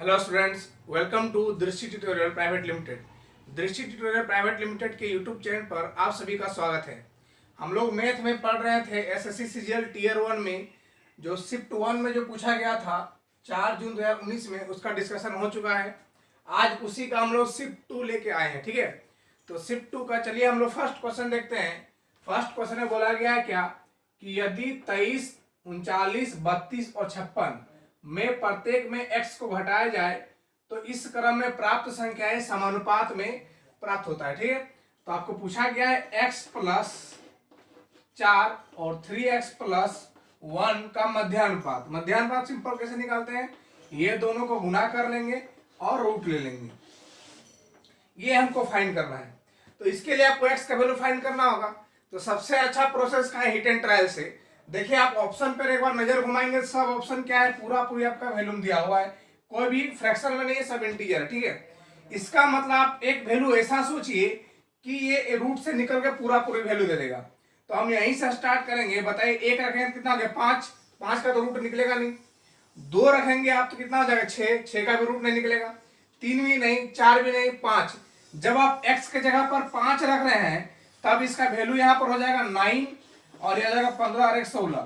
Hello students, welcome to दृष्टि tutorial private limited. दृष्टि tutorial private limited के YouTube channel पर आप सभी का स्वागत है। हम लोग मैथ में पढ़ रहे थे एसएससी सीजीएल टीयर 1 में जो शिफ्ट 1 में जो पूछा गया था 4 जून 2019 में, उसका डिस्कशन हो चुका है। आज उसी का हम लोग शिफ्ट 2 लेके आए हैं। ठीक है, तो शिफ्ट 2 का चलिए हम लोग फर्स्ट क्वेश्चन देखते हैं। फर्स्ट क्वेश्चन में बोला गया है क्या कि यदि 23, 39, 32 और 56 में प्रत्येक में x को घटाया जाए तो इस क्रम में प्राप्त संख्याएं समानुपात में प्राप्त होता है। ठीक है, तो आपको पूछा गया है x प्लस 4 और 3x प्लस 1 का मध्यानुपात। मध्यानुपात सिंपल कैसे निकालते हैं, ये दोनों को गुना कर लेंगे और रूट ले लेंगे। ये हमको फाइंड करना है। तो इसके लिए आपको x का वैल्यू फाइंड करना होगा। तो सबसे अच्छा प्रोसेस का है हिट एंड ट्रायल से। देखिए, आप ऑप्शन पर एक बार नजर घुमाएंगे, सब ऑप्शन क्या है, पूरी आपका वैल्यूम दिया हुआ है, कोई भी फ्रैक्शन में नहीं है, सब इंटीजर है। ठीक है, इसका मतलब आप एक वैल्यू ऐसा सोचिए कि ये रूट से निकल के पूरी वैल्यू दे देगा। तो हम यहीं से स्टार्ट करेंगे। बताइए, एक रखेंगे कितना हो गया 5, 5 का तो रूट निकलेगा नहीं। 2 रखेंगे आप तो कितना हो जाएगा 6, 6 का भी रूट नहीं निकलेगा। 3 भी नहीं, 4 भी नहीं, 5। जब आप x के जगह पर 5 रख रहे हैं तब इसका वैल्यू यहाँ पर हो जाएगा 9 और यह आ जाएगा 15 और 1 16।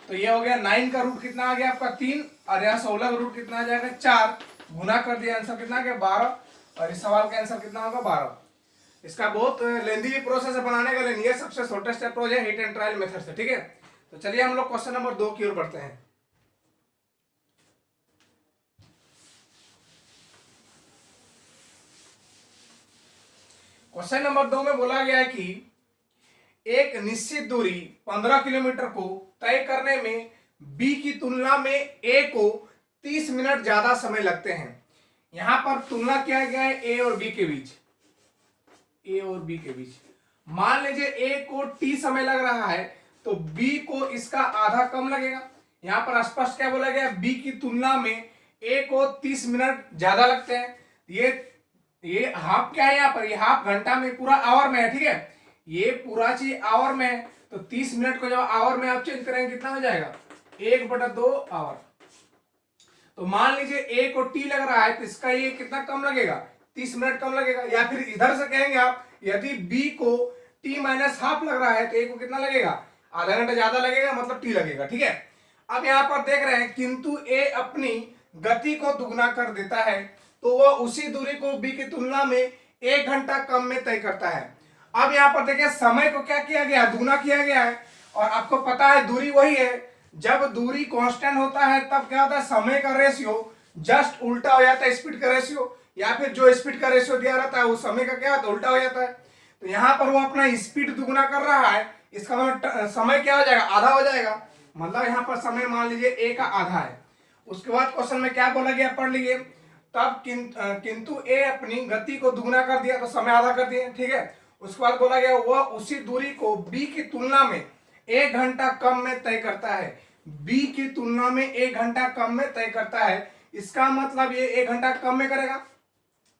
तो ये हो गया 9 का रूट कितना आ गया आपका 3 और यहाँ 16 का रूट कितना आ जाएगा 4। गुना कर दिया, आंसर कितना आ गया 12 और इस सवाल का आंसर कितना होगा 12। इसका बहुत लेंथी प्रोसेस है बनाने का, लेकिन ये सबसे शॉर्टेस्ट अप्रोच है हिट एंड ट्रायल मेथड से। ठीक है, तो चलिए हम लोग क्वेश्चन नंबर 2 की ओर बढ़ते हैं। क्वेश्चन नंबर 2 में बोला गया है कि एक निश्चित दूरी 15 किलोमीटर को तय करने में B की तुलना में A को 30 मिनट ज्यादा समय लगते हैं। यहां पर तुलना किया गया है A और B के बीच। A और B के बीच मान लीजिए A को T समय लग रहा है तो B को इसका आधा कम लगेगा। यहां पर स्पष्ट क्या बोला गया, B की तुलना में A को 30 मिनट ज्यादा लगते हैं। ये हाफ क्या है, यहाँ पर ये हाफ घंटा में, पूरा आवर में है। ठीक है, ये पूरा चीज आवर में है, तो 30 मिनट को जब आवर में आप चेंज करेंगे कितना हो जाएगा 1/2 आवर। तो मान लीजिए A को T लग रहा है तो इसका ये कितना कम लगेगा, 30 मिनट कम लगेगा। या फिर इधर से कहेंगे आप, यदि B को T माइनस हाफ लग रहा है तो A को कितना लगेगा, आधा घंटा ज्यादा लगेगा, मतलब T लगेगा। ठीक है, अब यहाँ पर देख रहे हैं किंतु A अपनी गति को दुगना कर देता है तो वह उसी दूरी को B की तुलना में 1 घंटा कम में तय करता है। अब यहाँ पर देखिए, समय को क्या किया गया, दुगना किया गया है। और आपको पता है दूरी वही है, जब दूरी कांस्टेंट होता है तब क्या होता है, समय का रेशियो जस्ट उल्टा हो जाता है स्पीड का रेशियो, या फिर जो स्पीड का रेशियो दिया रहता है वो समय का क्या होता है, उल्टा हो जाता है। तो यहाँ पर वो अपना स्पीड दुगना कर रहा है, इसका मतलब समय क्या हो जाएगा, आधा हो जाएगा। मतलब यहाँ पर समय मान लीजिए A का आधा है। उसके बाद क्वेश्चन में क्या बोला गया, पढ़ लीजिए। तब किंतु A अपनी गति को दुगना कर दिया तो समय आधा कर दिया। ठीक है, उसके बाद बोला गया वह उसी दूरी को B की तुलना में 1 घंटा कम में तय करता है। B की तुलना में 1 घंटा कम में तय करता है, इसका मतलब ये 1 घंटा कम में करेगा।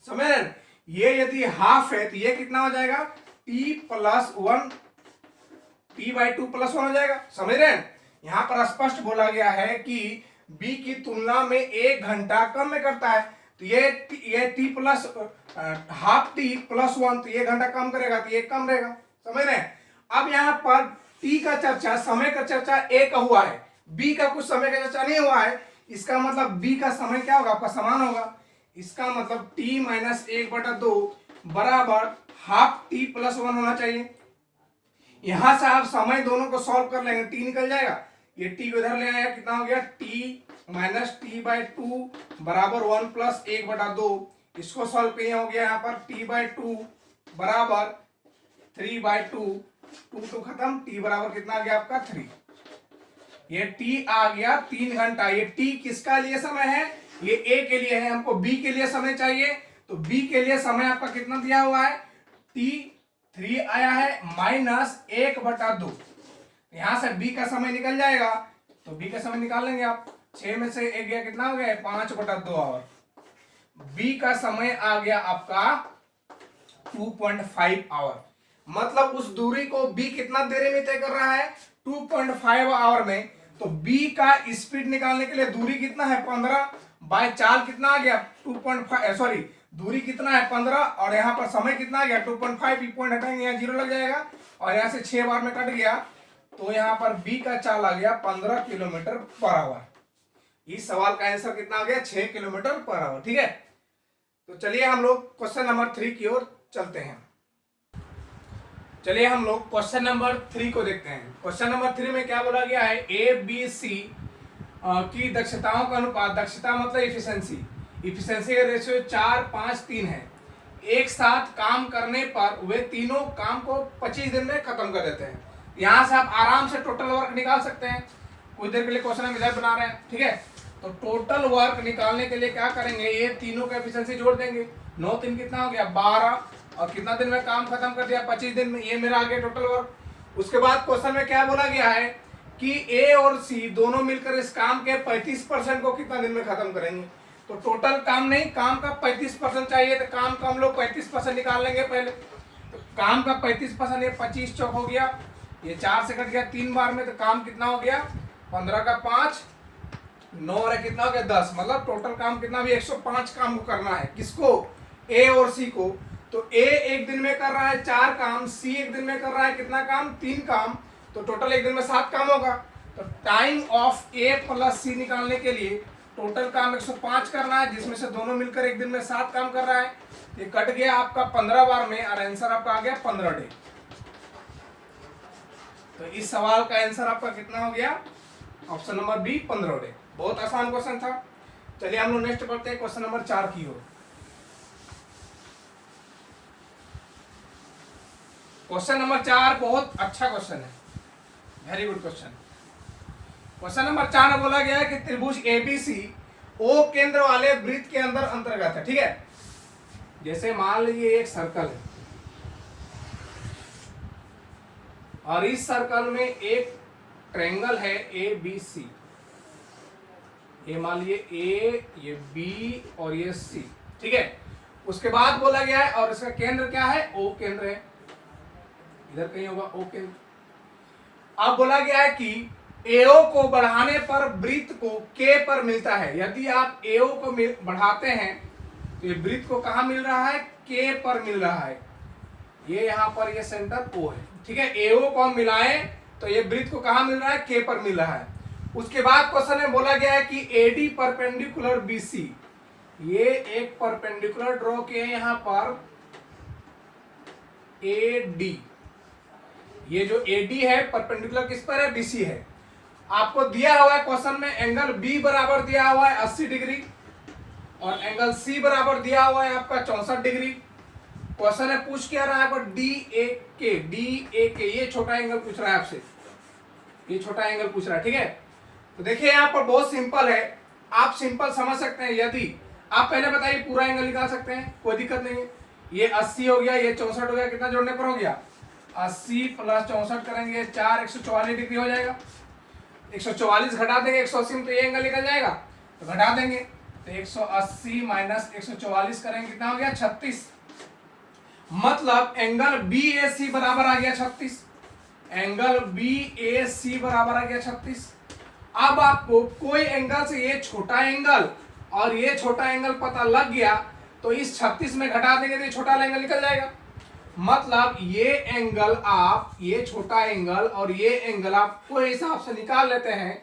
समझ रहे हैं, ये यदि हाफ है तो ये कितना हो जाएगा T प्लस 1, T/2 प्लस 1 हो जाएगा। समझ रहे हैं, यहां पर स्पष्ट बोला गया है कि B की तुलना में 1 घंटा कम में करता है, तो ये T plus half T plus 1, तो ये घंटा कम करेगा तो ये कम रहेगा। समझ रहे हैं, अब यहाँ पर T का चर्चा, समय का चर्चा A का हुआ है, B का कुछ समय का चर्चा नहीं हुआ है। इसका मतलब B का समय क्या होगा, आपका समान होगा। इसका मतलब T माइनस 1/2 बराबर हाफ T प्लस 1 होना चाहिए। यहां से आप समय दोनों को सॉल्व कर लेंगे, T निकल जाएगा, ये T को इधर ले आया, कितना हो गया T माइनस T/2 बराबर 1 प्लस 1/2। इसको सॉल्व किए हो गया यहाँ पर T/2 बराबर 3/2, 2 खत्म, T बराबर कितना आ गया आपका 3। ये T आ गया 3 घंटा। ये T किसका लिए समय है, ये A के लिए है, हमको B के लिए समय चाहिए। तो B के लिए समय आपका कितना दिया हुआ है, T 3 आया है माइनस 1/2। यहां से B का समय निकल जाएगा, तो B का समय निकाल लेंगे आप। 6 में से 1 गया, कितना हो गया 5/2 आवर। B का समय आ गया आपका 2.5 आवर। मतलब उस दूरी को B कितना देरी में तय कर रहा है, 2.5 आवर में। तो B का स्पीड निकालने के लिए दूरी कितना है 15 बाय चाल कितना आ गया 2.5, सॉरी दूरी कितना है 15, और यहाँ पर समय कितना आ गया 2.5, ई पॉइंट हटाएंगे यहाँ 0 लग जाएगा, और यहाँ से 6 बार में कट गया, तो यहाँ पर बी का चाल आ गया 15 किलोमीटर पर आवर। इस सवाल का आंसर कितना आ गया 6 किलोमीटर पर आवर। ठीक है, तो चलिए हम लोग क्वेश्चन नंबर 3 की ओर चलते हैं। चलिए हम लोग क्वेश्चन नंबर 3 को देखते हैं। क्वेश्चन नंबर 3 में क्या बोला गया है, ए बी सी की दक्षताओं का अनुपात, दक्षता मतलब इफिशिएंसी, इफिशिएंसी का रेशियो 4, 5, 3 है। एक साथ काम करने पर वे तीनों काम को 25 दिन में खत्म कर देते हैं। यहाँ से आप आराम से टोटल वर्क निकाल सकते हैं। कुछ देर के लिए क्वेश्चन हम इधर बना रहे हैं। ठीक है, तो टोटल वर्क निकालने के लिए क्या करेंगे, ये तीनों का एफिशिएंसी जोड़ देंगे। 9 3 कितना हो गया 12, और कितना दिन में काम खत्म कर दिया 25 दिन में। ये मेरा आ गया टोटल वर्क। उसके बाद क्वेश्चन में क्या बोला गया है कि ए और सी दोनों मिलकर इस काम के 35% को कितना दिन में खत्म करेंगे। तो टोटल काम नहीं, काम का 35% चाहिए, तो काम का हम लोग 35% निकाल लेंगे पहले। तो काम का 35%, ये 25 चौक हो गया, ये 4 से कट गया 3 बार में, तो काम कितना हो गया 15 का 5, 9 और कितना हो गया 10, मतलब टोटल काम कितना भी 105 काम को करना है। किसको, ए और सी को। तो ए एक दिन में कर रहा है 4 काम, सी एक दिन में कर रहा है कितना काम 3 काम, तो टोटल एक दिन में 7 काम होगा। तो टाइम ऑफ ए प्लस सी निकालने के लिए टोटल काम 105 करना है, जिसमें से दोनों मिलकर एक दिन में 7 काम कर रहा है। ये कट गया आपका 15 बार में, और आंसर आपका आ गया 15 डे। तो इस सवाल का आंसर आपका कितना हो गया, ऑप्शन नंबर बी 15 डे। बहुत आसान क्वेश्चन था। चलिए हम लोग नेक्स्ट बढ़ते हैं क्वेश्चन नंबर 4 की ओर। क्वेश्चन नंबर 4 बहुत अच्छा क्वेश्चन है, very good question. Question number 4 में बोला गया है कि त्रिभुज एबीसी ओ केंद्र वाले वृत्त के अंदर अंतर्गत है। ठीक है, जैसे मान लीजिए एक सर्कल है, और इस सर्कल में एक ट्रायंगल है ए बी सी। ये मान लीजिए ए, ये बी और ये सी। ठीक है, उसके बाद बोला गया है, और इसका केंद्र क्या है, ओ केंद्र है, इधर कहीं होगा ओ केंद्र। अब बोला गया है कि एओ को बढ़ाने पर वृत्त को के पर मिलता है। यदि आप एओ को बढ़ाते हैं तो ये वृत्त को कहां मिल रहा है, के पर मिल रहा है। ये यहाँ पर ये सेंटर ओ है। ठीक है, एओ को हम मिलाएं तो ये वृत्त को कहां मिल रहा है, के पर मिल रहा है। उसके बाद क्वेश्चन में बोला गया है कि एडी परपेंडिकुलर बीसी, ये एक परपेंडिकुलर ड्रॉ किए यहाँ पर एडी, ये जो एडी है परपेंडिकुलर किस पर है, बीसी है। आपको दिया हुआ है क्वेश्चन में एंगल बी बराबर दिया हुआ है 80 डिग्री, और एंगल सी बराबर दिया हुआ है आपका 64 डिग्री। क्वेश्चन है पूछ क्या रहा है पर डी ए के, ये छोटा एंगल पूछ रहा है आपसे, ये छोटा एंगल पूछ रहा है। ठीक है, तो देखिए यहाँ पर बहुत सिंपल है, आप सिंपल समझ सकते हैं। यदि आप पहले बताइए पूरा एंगल निकाल सकते हैं, कोई दिक्कत नहीं है। ये 80 हो गया, ये 64 हो गया, कितना जोड़ने पर हो गया 80 प्लस 64 करेंगे 4, 144 डिग्री हो जाएगा। 144 घटा देंगे 180 में, तो ये एंगल निकल जाएगा, तो घटा देंगे, तो 180 माइनस 144 करेंगे कितना हो गया 36। मतलब एंगल बी ए सी बराबर आ गया 36, एंगल बी ए सी बराबर आ गया 36। अब आपको कोई एंगल से ये छोटा एंगल और ये छोटा एंगल पता लग गया, तो इस 36 में घटा देंगे तो ये छोटा एंगल निकल जाएगा। मतलब ये एंगल आप, ये छोटा एंगल और ये एंगल आप कोई हिसाब से निकाल लेते हैं,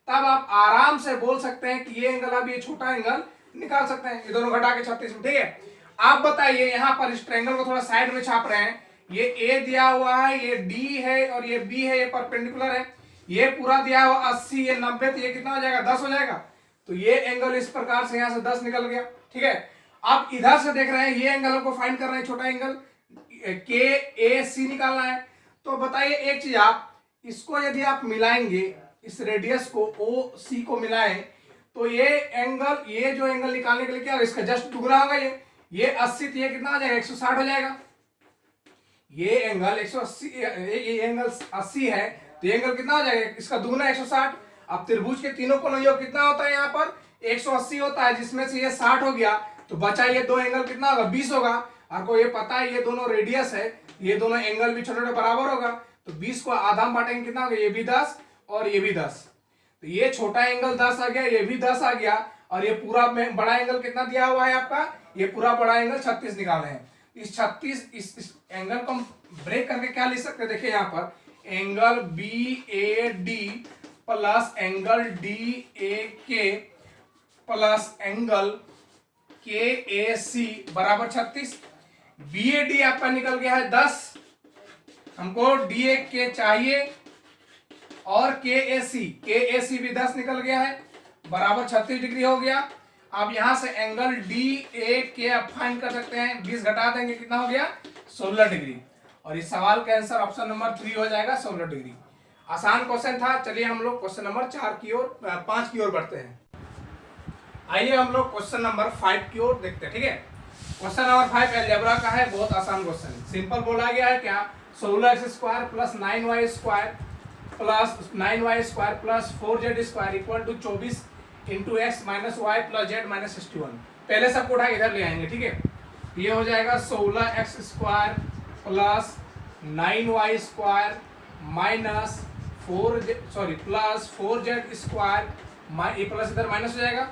तब आप आराम से बोल सकते हैं कि ये एंगल, आप ये छोटा एंगल निकाल सकते हैं, ये दोनों घटा के 36 में। ठीक है, आप बताइए यहाँ पर इस ट्रायंगल को थोड़ा साइड में छाप रहे हैं, ये ए दिया हुआ है, ये डी है और ये बी है, ये परपेंडिकुलर है, ये पूरा दिया हुआ 80, ये 90, तो ये कितना हो जाएगा 10 हो जाएगा। तो ये एंगल इस प्रकार से यहाँ से 10 निकल गया। ठीक है, आप इधर से देख रहे हैं, ये एंगल को फाइंड कर रहे हैं, छोटा एंगल के ए सी निकालना है। तो बताइए एक चीज, आप इसको यदि आप मिलाएंगे, इस रेडियस को ओ सी को मिलाएं, तो ये एंगल, ये जो एंगल निकालने के लिए क्या होगा, इसका जस्ट दुगना होगा। ये 80, तो ये कितना हो जाएगा 160 हो जाएगा। ये एंगल 180, ये एंगल 80 है, तो ये एंगल कितना हो जाएगा, इसका दुगना 160। अब त्रिभुज के तीनों कोणों योग कितना होता है, यहाँ पर 180 होता है, जिसमें से ये 60 हो गया, तो बचा ये दो एंगल कितना होगा 20 होगा। आपको ये पता है ये दोनों रेडियस है, ये दोनों एंगल भी छोटे छोटे बराबर होगा, तो 20 को आधा में बांटेंगे कितना होगा, ये भी 10 और ये भी 10, तो ये छोटा एंगल 10 आ गया, ये भी 10 आ गया। और ये पूरा में बड़ा एंगल कितना दिया हुआ है आपका, ये पूरा बड़ा एंगल 36 निकाले हैं। इस 36 इस एंगल को हम ब्रेक करके क्या लिख सकते हैं, देखिए यहाँ पर angle BAD plus angle DAK plus angle KAC बराबर 36। BAD आपका निकल गया है 10, हमको DAK चाहिए, और KAC भी 10 निकल गया है, बराबर 36 डिग्री हो गया। अब यहां से एंगल DAK आप फाइंड कर सकते हैं, 20 घटा देंगे कितना हो गया 16 डिग्री, और इस सवाल का आंसर ऑप्शन नंबर 3 हो जाएगा 16 डिग्री। आसान क्वेश्चन था। चलिए हम लोग क्वेश्चन नंबर 5 की ओर बढ़ते हैं। आइए हम लोग क्वेश्चन नंबर 5 की ओर देखते हैं, ठीक है। क्वेश्चन नंबर 5 अलजेब्रा का है, बहुत आसान क्वेश्चन है। सिंपल बोला गया है क्या, 16x² plus 9y² plus 9y² plus 4z² equal to 24 into X minus Y plus Z minus 61। पहले सबको उठा इधर ले आएंगे, ठीक है। ये हो जाएगा 16x² plus 9y² minus plus 4z², ये प्लस इधर माइनस हो जाएगा,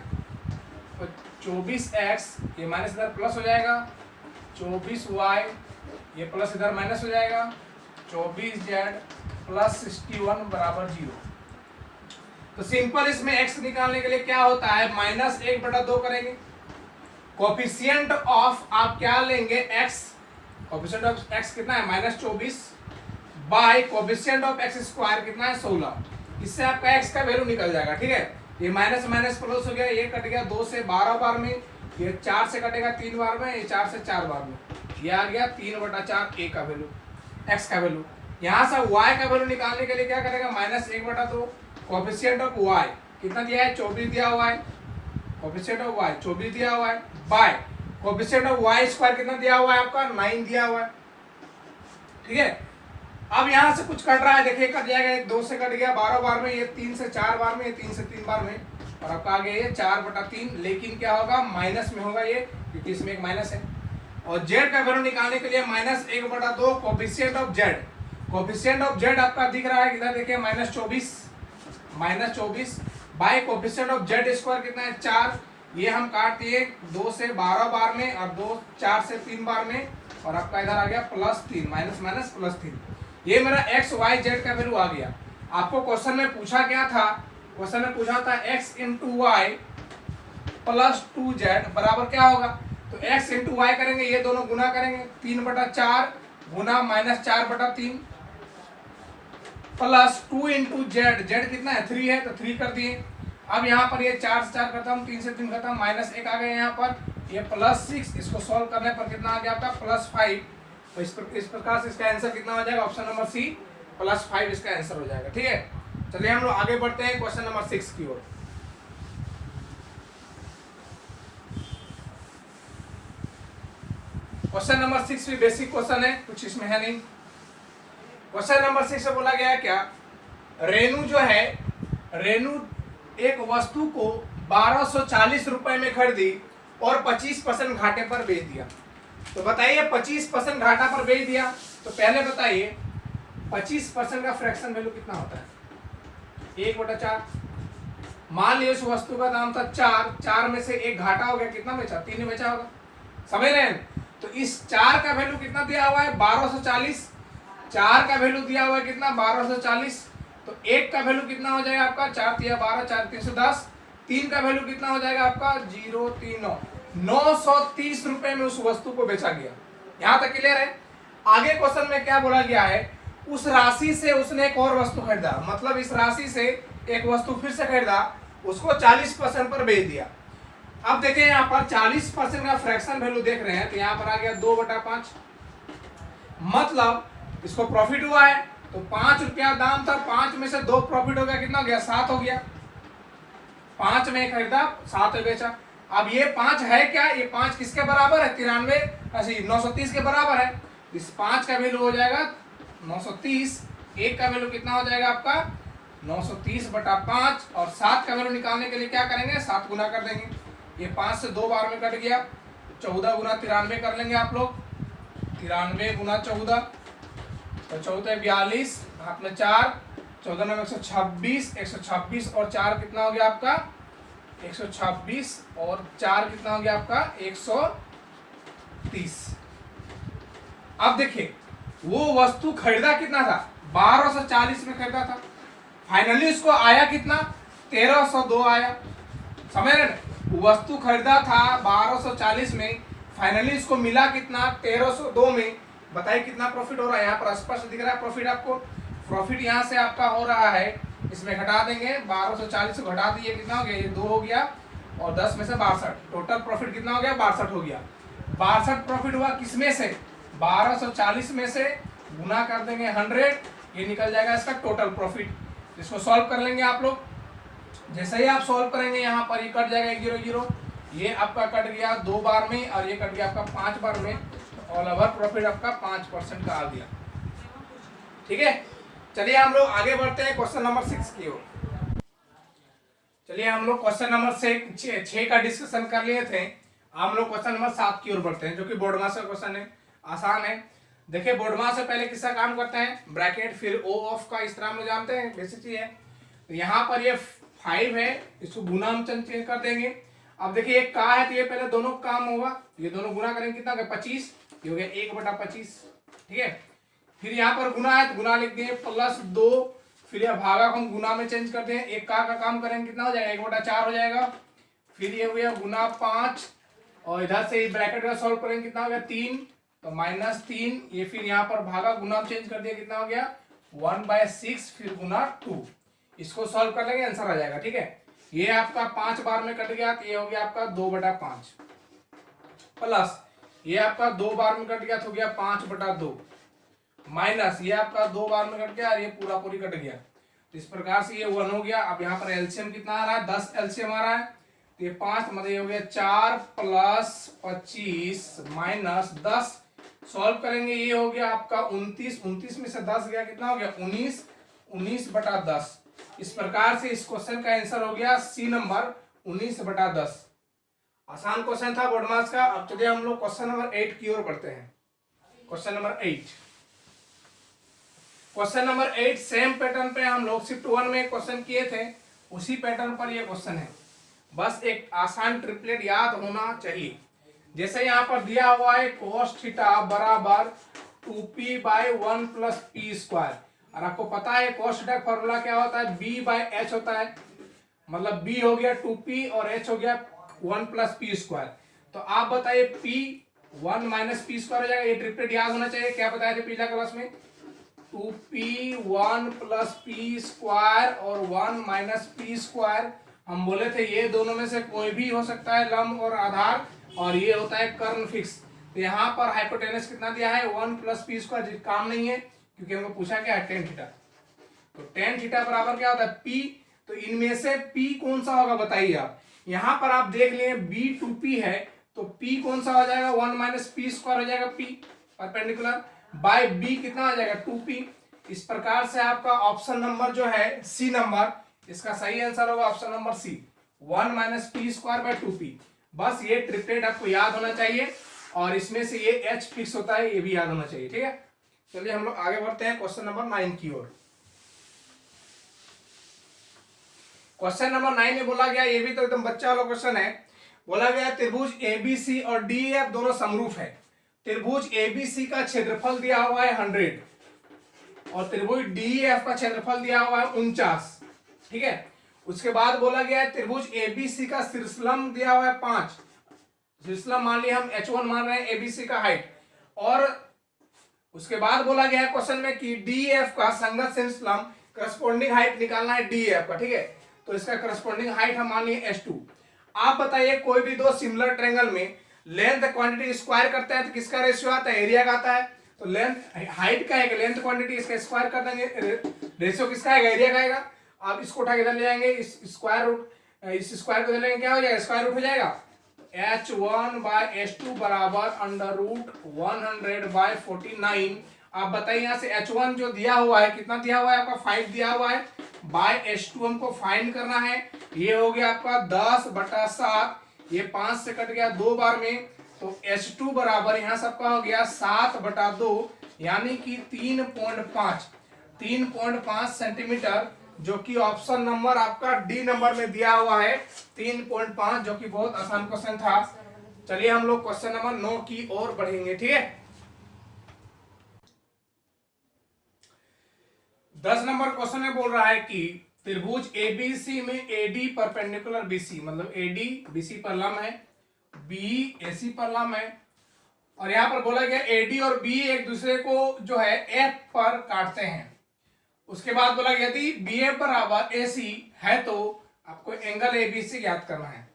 24x ये माइनस इधर प्लस हो जाएगा, 24y ये प्लस इधर माइनस हो जाएगा, 24z प्लस 61 बराबर 0। तो सिंपल इसमें x निकालने के लिए क्या होता है, -1/2 करेंगे। कोफिशिएंट ऑफ आप क्या लेंगे x, कोफिशिएंट ऑफ x कितना है -24 बाय कोफिशिएंट ऑफ x² कितना है 16। इससे आपका x का वैल्यू निकल जाएगा, ठीक है। ये माइनस माइनस प्लस हो गया, ये कट गया 2 से 12 बार में, ये 4 से कटेगा 3 बार में, ये 4 से 4 बार में, ये आ गया 3/4 a का वैल्यू, x का वैल्यू। यहाँ से y का वैल्यू निकालने के लिए क्या करेगा, -1/2 कोफिशिएंट ऑफ y कितना दिया है 24 दिया हुआ है, कोफिशिएंट ऑफ y 24 दिया हुआ है, बाय कोफिशिएंट ऑफ y² कितना दिया हुआ है आपका 9 दिया हुआ है, ठीक है। अब यहाँ से कुछ कट रहा है, देखिए कट जाएगा, 2 से कट गया 12 बार में, ये 3 से 4 बार में, ये 3 से 3 बार में, और आपका आ गया ये 4/3। लेकिन क्या होगा, माइनस में होगा ये, क्योंकि इसमें एक माइनस है। और z का वैल्यू निकालने के लिए -1/2 coefficient of z, coefficient of z आपका दिख रहा है किधर, देखिए -24 बाय कोफिशिएंट ऑफ z² कितना है 4, ये हम काट दिए 2 से 12 बार में, और 4 से 3 बार में, और आपका इधर आ गया +3, माइनस माइनस +3। ये मेरा x y z का वैल्यू आ गया। आपको क्वेश्चन में पूछा क्या था, क्वेश्चन में पूछा था x × y प्लस 2z बराबर क्या होगा, तो x × y करेंगे, ये दोनों गुना करेंगे, 3/4 गुना -4/3 प्लस 2 × z कितना है 3 है, तो 3 कर दिए। अब यहाँ पर ये 4 से 4 खत्म, 3 से 3 खत्म, -1 आ गया यहाँ पर, ये +6, इसको सॉल्व करने पर कितना आ गया आपका +5। तो इस प्रकार से इसका आंसर कितना हो जाएगा, ऑप्शन नंबर सी +5 इसका आंसर हो जाएगा, ठीक है। चलिए हम लोग आगे बढ़ते हैं क्वेश्चन नंबर 6 की ओर। क्वेश्चन नंबर 6 भी बेसिक क्वेश्चन है, कुछ इसमें है नहीं। क्वेश्चन नंबर 6 से बोला गया है क्या, रेनू जो है, रेनू एक वस्तु को 1240 रुपए में खरीदी और 25% घाटे पर बेच दिया। तो बताइए 25% घाटा पर बेच दिया, तो पहले बताइए 25% का फ्रैक्शन वैल्यू कितना होता है, 1/4। मान लीजिए उस वस्तु का दाम था 4 में से 1 घाटा हो गया, कितना बेचा 3 बेचा होगा, समझ रहे हैं। तो इस 4 का वैल्यू कितना दिया हुआ है 1240, 4 का वैल्यू दिया हुआ है कितना 1240, तो 1 का वैल्यू कितना हो जाएगा आपका 4 × 12 4 × 310, 3 का वैल्यू कितना हो जाएगा आपका 039, 930 रुपए में उस वस्तु को बेचा गया। यहां तक क्लियर है। आगे क्वेश्चन में क्या बोला गया है, उस राशि से उसने एक और वस्तु खरीदा, मतलब इस राशि से एक वस्तु फिर से खरीदा, उसको 40% पर बेच दिया। अब देखें यहाँ पर 40% का फ्रैक्शन वैल्यू देख रहे हैं, तो यहाँ पर आ गया 2/5, मतलब इसको प्रॉफिट हुआ है, तो 5 रुपया दाम था, 5 में से 2 प्रॉफिट हो गया, कितना हो गया 7 हो गया, 5 में खरीदा 7 में बेचा। अब ये 5 है क्या, ये 5 किसके बराबर है 930 के बराबर है, इस 5 का वैल्यू हो जाएगा 930, 1 का वैल्यू कितना हो जाएगा आपका 930/5, और 7 का वैल्यू निकालने के लिए क्या करेंगे 7 गुना कर देंगे, ये 5 से 2 बार में कट गया, 14 गुना 93 कर लेंगे आप लोग, 93 गुना 14, तो 14 42, हाथ में 4, 14 में 126, 126 और 4 कितना हो गया आपका 126 और 4 कितना हो गया आपका 130। अब देखिए वो वस्तु खरीदा कितना था 1240 में खरीदा था, फाइनली उसको आया कितना 1302 आया। समझ रहे ना, वस्तु खरीदा था 1240 में, फाइनली इसको मिला कितना 1302 में। बताइए कितना प्रॉफिट हो रहा है, यहाँ पर स्पष्ट दिख रहा है प्रॉफिट आपको। प्रॉफिट यहाँ से आपका हो रहा है, इसमें घटा देंगे 1240 को घटा दिए कितना हो गया, ये 2 हो गया और 10 में से 62, टोटल प्रॉफिट कितना हो गया 62 हो गया। 62 प्रॉफिट हुआ किसमें से 1240 में से, गुना कर देंगे 100, ये निकल जाएगा इसका टोटल प्रॉफिट। इसको सॉल्व कर लेंगे आप लोग, जैसे ही आप सॉल्व करेंगे यहाँ पर ये कट जाएगा 1 0 0, ये आपका कट गया 2 बार में और ये कट गया आपका 5 बार में, तो ऑल ओवर प्रॉफिट आपका 5% का आ गया। ठीक है, चलिए हम लोग आगे बढ़ते हैं क्वेश्चन नंबर 6 की ओर। चलिए हम लोग क्वेश्चन नंबर 6 का डिस्कशन कर लिए थे, हम लोग क्वेश्चन नंबर 7 की ओर बढ़ते हैं, जो कि बोर्ड मास का क्वेश्चन है, आसान है। देखिए बोर्ड मास से पहले किसका काम करते हैं, ब्रैकेट, फिर ओ ऑफ का, इस तरह हम लोग जानते हैं, बेसिक चीज है। तो यहाँ पर ये 5 है, इसको गुना हम चेंज कर देंगे। अब देखिए एक का है तो ये पहले दोनों काम होगा, ये दोनों गुना करेंगे कितना 25, ये हो गया 1/25। ठीक है, फिर यहाँ पर गुना है तो गुना लिख दिए +2, फिर यह भागा को हम गुना में चेंज कर दें, एक का काम करेंगे कितना हो जाएगा 1/4 हो जाएगा। फिर ये हुआ गुना 5 और इधर से ब्रैकेट का सॉल्व करेंगे कितना हो गया 3, तो -3, ये फिर यहाँ पर भागा गुना में चेंज कर दिया कितना हो गया 1/6, फिर गुना 2। इसको सॉल्व कर लेंगे आंसर आ जाएगा। ठीक है, ये आपका 5 बार में कट गया तो ये हो गया आपका 2/5, प्लस ये आपका 2 बार में कट गया तो हो गया 5/2, माइनस ये आपका 2 बार में कट गया और ये पूरा पूरी कट गया। तो इस प्रकार से ये 1 हो गया। अब यहाँ पर एलसीएम कितना आ रहा है 10 एलसीएम आ रहा है, तो ये 5 मतलब ये हो गया 4 + 25 - 10, सॉल्व करेंगे ये हो गया आपका 29, 29 में से 10 गया कितना हो गया 19, 19/10। इस प्रकार से इस क्वेश्चन का आंसर हो गया सी नंबर 19/10। आसान क्वेश्चन था बोर्ड मास का। अब चलिए हम लोग क्वेश्चन नंबर 8 की ओर बढ़ते हैं। Question number 8, question number 8 same pattern पे हम लोग शिफ्ट 1 में क्वेश्चन किए थे, उसी पैटर्न पर ये क्वेश्चन है। बस एक आसान ट्रिपलेट याद होना चाहिए। जैसे यहाँ पर दिया हुआ है cos θ बराबर 2p/1 + p², और आपको पता है cos θ का फॉर्मूला क्या होता है b/h होता है, मतलब b हो गया 2p और h हो गया 1 + p²। तो आप बताइए p 1 - p² हो जाएगा, ये ट्रिपलेट याद होना चाहिए। क्या बताया थे पिछला क्लास में 2p 1 + p² और 1 - p²। हम बोले थे ये दोनों में से कोई भी हो सकता है लंब और आधार, और ये होता है कर्ण फिक्स। तो यहाँ पर हाइपोटेनस कितना दिया है 1 + p², काम नहीं है क्योंकि हमको पूछा क्या है tan θ। तो tan θ बराबर क्या होता है p, तो इनमें से p कौन सा होगा बताइए आप। यहाँ पर आप देख लिए b 2p है, तो p कौन सा हो जाएगा 1 - p² हो जाएगा, p परपेंडिकुलर बाय b कितना आ जाएगा 2p। इस प्रकार से आपका ऑप्शन नंबर जो है सी नंबर, इसका सही आंसर होगा option number C 1 - p² 2p। बस ये ट्रिपलेट आपको याद होना चाहिए, और इसमें से ये h फिक्स होता है, ये भी याद होना चाहिए। ठीक है, चलिए हम लोग आगे बढ़ते हैं क्वेश्चन नंबर 9 की ओर। क्वेश्चन नंबर 9 में बोला गया, ये भी तो एकदम बच्चा वाला क्वेश्चन है। बोला गया त्रिभुज ABC और DEF दोनों समरूप है। त्रिभुज ABC का क्षेत्रफल दिया हुआ है 100 और त्रिभुज DEF का क्षेत्रफल दिया हुआ है 49। ठीक है, उसके बाद बोला गया है त्रिभुज ABC का शीर्षलंब दिया हुआ है 5, शीर्षलंब मान लिया हम H1 मान रहे हैं ABC का हाइट, और उसके बाद बोला गया है क्वेश्चन में कि DEF का संगत शीर्षलंब करस्पॉन्डिंग हाइट निकालना है DEF का। ठीक है, तो इसका करस्पॉन्डिंग हाइट हम मान लिए H2। आप बताइए कोई भी दो सिमिलर ट्रायंगल में लेंथ क्वांटिटी स्क्वायर करते हैं तो किसका रेशियो आता है, एरिया का आता है। तो लेंथ हाइट का है, लेंथ क्वांटिटी इसका स्क्वायर कर देंगे, रेशियो किसका आएगा, एरिया का आएगा। आप इसको उठा के इधर ले जाएंगे, इस स्क्वायर रूट, इस स्क्वायर को इधर लेंगे क्या हो जाएगा, स्क्वायर रूट हो जाएगा। H1/H2 बराबर √100/49। आप बताइए यहाँ से H1 जो दिया हुआ है कितना दिया हुआ है आपका 5 दिया हुआ है, बाय H2 हमको फाइंड करना है। ये हो गया आपका 10/7, ये 5 से कट गया 2 बार में, तो H2 बराबर यहाँ सबका हो गया 7/2, यानी कि 3.5 सेंटीमीटर जो कि ऑप्शन नंबर आपका डी नंबर में दिया हुआ है 3.5, जो कि बहुत आसान क्वेश्चन था। चलिए हम लोग क्वेश्चन नंबर 9 की ओर बढ़ेंगे। ठीक है, 10 नंबर क्वेश्चन में बोल रहा है कि त्रिभुज एबीसी में एडी परपेंडिकुलर बीसी, मतलब एडी बीसी पर लंब है, बी एसी पर लंब है, और यहां पर बोला गया एडी और बी एक दूसरे को जो है एफ पर काटते हैं। उसके बाद बोला गया यदि बी एफ बराबर एसी है तो आपको एंगल एबीसी ज्ञात करना है।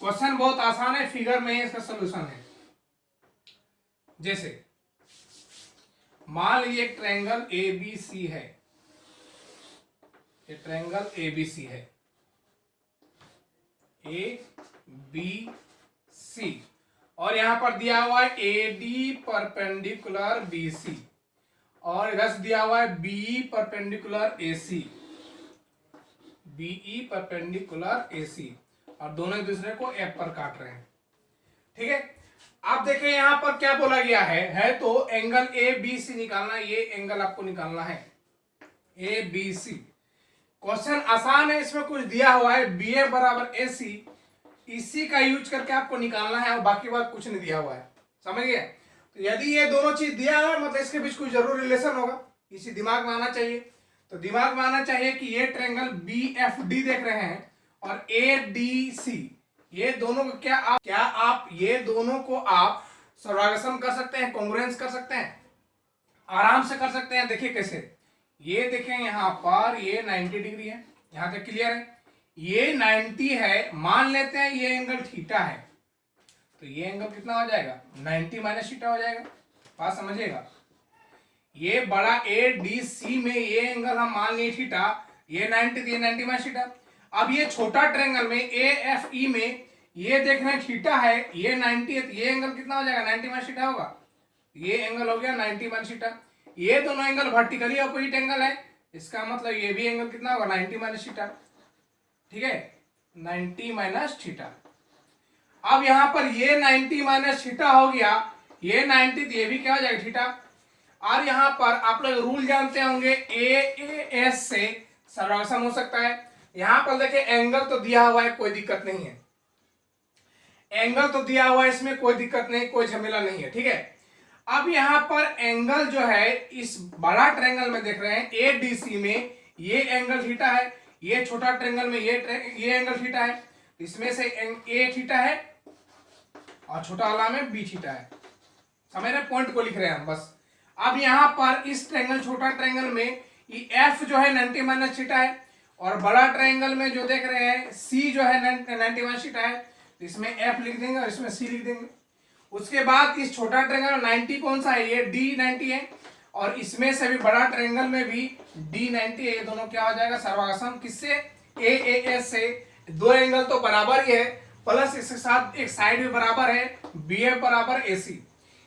क्वेश्चन बहुत आसान है, फिगर में इसका सोल्यूशन है। जैसे मान लीजिए एक ट्रायंगल एबीसी है, ये ट्रायंगल एबीसी है, ए बी सी, और यहां पर दिया हुआ है एडी परपेंडिकुलर बीसी, और इधर से दिया हुआ है B perpendicular AC, BE perpendicular AC, और दोनों एक दूसरे को एफ पर काट रहे हैं। ठीक है, आप देखें यहां पर क्या बोला गया है तो एंगल ए बी सी निकालना, ये एंगल आपको निकालना है ए बी सी। क्वेश्चन आसान है, इसमें कुछ दिया हुआ है बी ए बराबर ए सी, इसी का यूज करके आपको निकालना है, और बाकी बात कुछ नहीं दिया हुआ है। समझ गए? तो यदि ये दोनों चीज दिया हुआ है मतलब इसके बीच कोई जरूर रिलेशन होगा, इसी दिमाग में आना चाहिए। तो दिमाग में आना चाहिए कि ये ट्रायंगल बी एफ डी देख रहे हैं और ए डी सी, ये दोनों को क्या आप ये दोनों को आप सर्वागसम कर सकते हैं, कॉन्ग्रुएंस कर सकते हैं, आराम से कर सकते हैं। देखिए कैसे, ये देखें यहाँ पर ये 90 डिग्री है, यहाँ तक क्लियर है। ये 90 है, मान लेते हैं ये एंगल थीटा है, तो ये एंगल कितना हो जाएगा 90 माइनस थीटा हो जाएगा। बात समझिएगा, ये बड़ा ए डी सी में ये एंगल हम मान लिए थीटा, ये 90 दिए 90 माइनस थीटा। अब ये छोटा ट्रायंगल में ए एफ ई में ये देख रहे हैं थीटा है, ये 90 है, तो ये एंगल कितना हो जाएगा 90 माइनस थीटा होगा। ये एंगल हो गया 90 माइनस थीटा। ये दोनों एंगल वर्टिकली अपोजिट एंगल है, इसका मतलब ये भी एंगल कितना होगा 90 माइनस थीटा। ठीक है, 90 माइनस थीटा। अब यहां पर ये 90 माइनस थीटा हो गया, ये 90 ये भी क्या हो जाएगा थीटा। और यहां पर आप लोग रूल जानते होंगे ए एस से सर्वागसम हो सकता है। यहां पर देखिए एंगल तो दिया हुआ है, कोई दिक्कत नहीं है, एंगल तो दिया हुआ है, इसमें कोई दिक्कत नहीं, कोई झमेला नहीं है। ठीक है, अब यहां पर एंगल जो है इस बड़ा ट्रायंगल में देख रहे हैं ए डी सी में ये एंगल थीटा है, ये छोटा ट्रायंगल में ये एंगल थीटा है, इसमें से ए थीटा है और छोटा वाला में बी थीटा है। समझ रहे, पॉइंट को लिख रहे हैं हम बस। अब यहां पर इस ट्रायंगल छोटा ट्रायंगल में ये एफ जो है 90 माइनस थीटा है, और बड़ा ट्रायंगल में जो देख रहे हैं सी जो है 90 माइनस थीटा है, इसमें एफ लिख देंगे और इसमें सी लिख देंगे। उसके बाद इस छोटा ट्रायंगल 90 कौन सा है, ये डी 90 है, और इसमें से भी बड़ा ट्रायंगल में भी डी 90 है। ये दोनों क्या हो जाएगा सर्वागसम, किससे ए एस से। दो एंगल तो बराबर ही है, प्लस इसके साथ एक साइड भी बराबर है, बी एफ बराबर ए सी।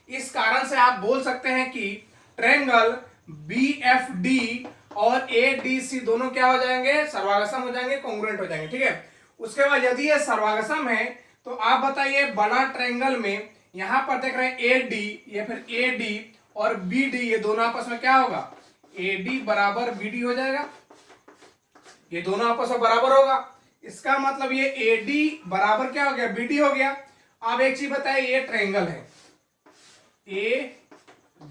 इस कारण से आप बोल सकते हैं कि ट्रायंगल बी एफ डी और ए डी सी दोनों क्या हो जाएंगे सर्वागसम हो जाएंगे, कॉन्ग्रुएंट हो जाएंगे। ठीक है, उसके बाद यदि ये सर्वागसम है तो आप बताइए बड़ा ट्रायंगल में यहां पर देख रहे हैं ए डी या फिर ए डी और बी डी, ये दोनों आपस में क्या होगा ए डी बराबर बी डी हो जाएगा, ये दोनों आपस में बराबर होगा। इसका मतलब ये ए डी बराबर क्या हो गया बी डी हो गया। अब एक चीज बताइए, ये ट्रायंगल है ए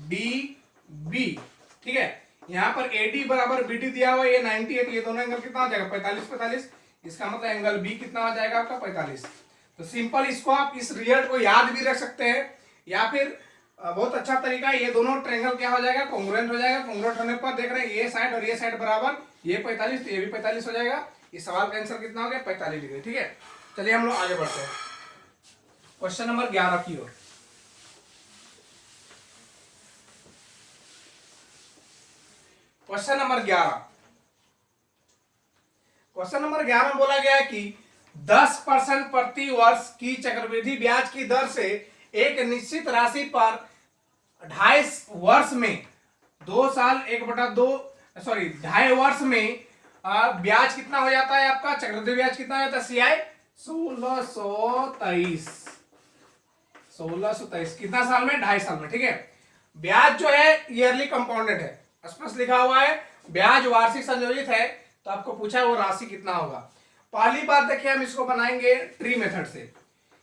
डी बी, ठीक है, यहां पर ए डी बराबर बी डी दिया हुआ, ये 90 है, तो ये दोनों एंगल कितना हो जाएगा 45 45, इसका मतलब एंगल बी कितना हो जाएगा आपका 45। तो सिंपल इसको आप इस रिजल्ट को याद भी रख सकते हैं, या फिर बहुत अच्छा तरीका है, ये दोनों ट्रायंगल क्या हो जाएगा कॉन्ग्रुएंट हो जाएगा। कॉन्ग्रुएंट होने पर देख रहे हैं ये साइड और ये साइड बराबर, ये 45 तो ये भी 45 हो जाएगा। इस सवाल का आंसर कितना हो गया 45 डिग्री। ठीक है, चलिए हम लोग आगे बढ़ते हैं क्वेश्चन नंबर 11 की ओर। क्वेश्चन नंबर 11, क्वेश्चन नंबर 11 में बोला गया है कि 10% प्रति वर्ष की चक्रवृद्धि ब्याज की दर से एक निश्चित राशि पर 2.5 वर्ष में 2 साल 2.5 वर्ष में ब्याज कितना हो जाता है आपका, चक्रवृद्धि ब्याज कितना हो जाता है सीआई 1623 कितना साल में 2.5 साल में। ठीक है, ब्याज जो है ईयरली कंपाउंडेड है, स्पष्ट लिखा हुआ है, ब्याज वार्षिक संयोजित है, तो आपको पूछा है वो राशि कितना होगा। पहली बात देखिए हम इसको बनाएंगे ट्री मेथड से।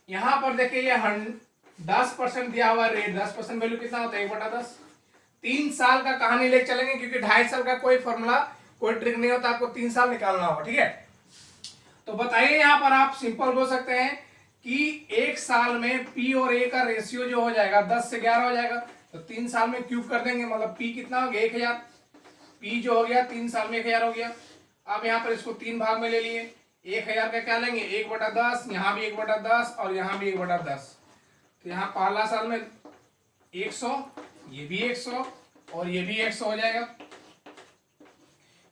यहां पर देखिए ये 10% दिया हुआ रेट, 10% वैल्यू कितना होता है 1/10। 3 साल का कहानी लेके चलेंगे क्योंकि 2.5 साल का कोई फॉर्मूला कोई ट्रिक नहीं होता, आपको 3 साल निकालना होगा। ठीक है, तो बताइए यहां पर आप सिंपल बोल सकते हैं कि 1 साल में पी और ए का रेशियो जो हो जाएगा 10 से 11 हो जाएगा, तो 3 साल में क्यूब कर देंगे, मतलब पी कितना हो गया 1000। पी जो हो गया 3 साल में 1000 हो गया। अब यहाँ पर इसको 3 भाग में ले लिए, 1000 का क्या लेंगे 1/10, यहाँ भी 1/10 और यहाँ भी 1/10। तो यहाँ पहला साल में 100, ये भी 100 और ये भी 100 हो जाएगा।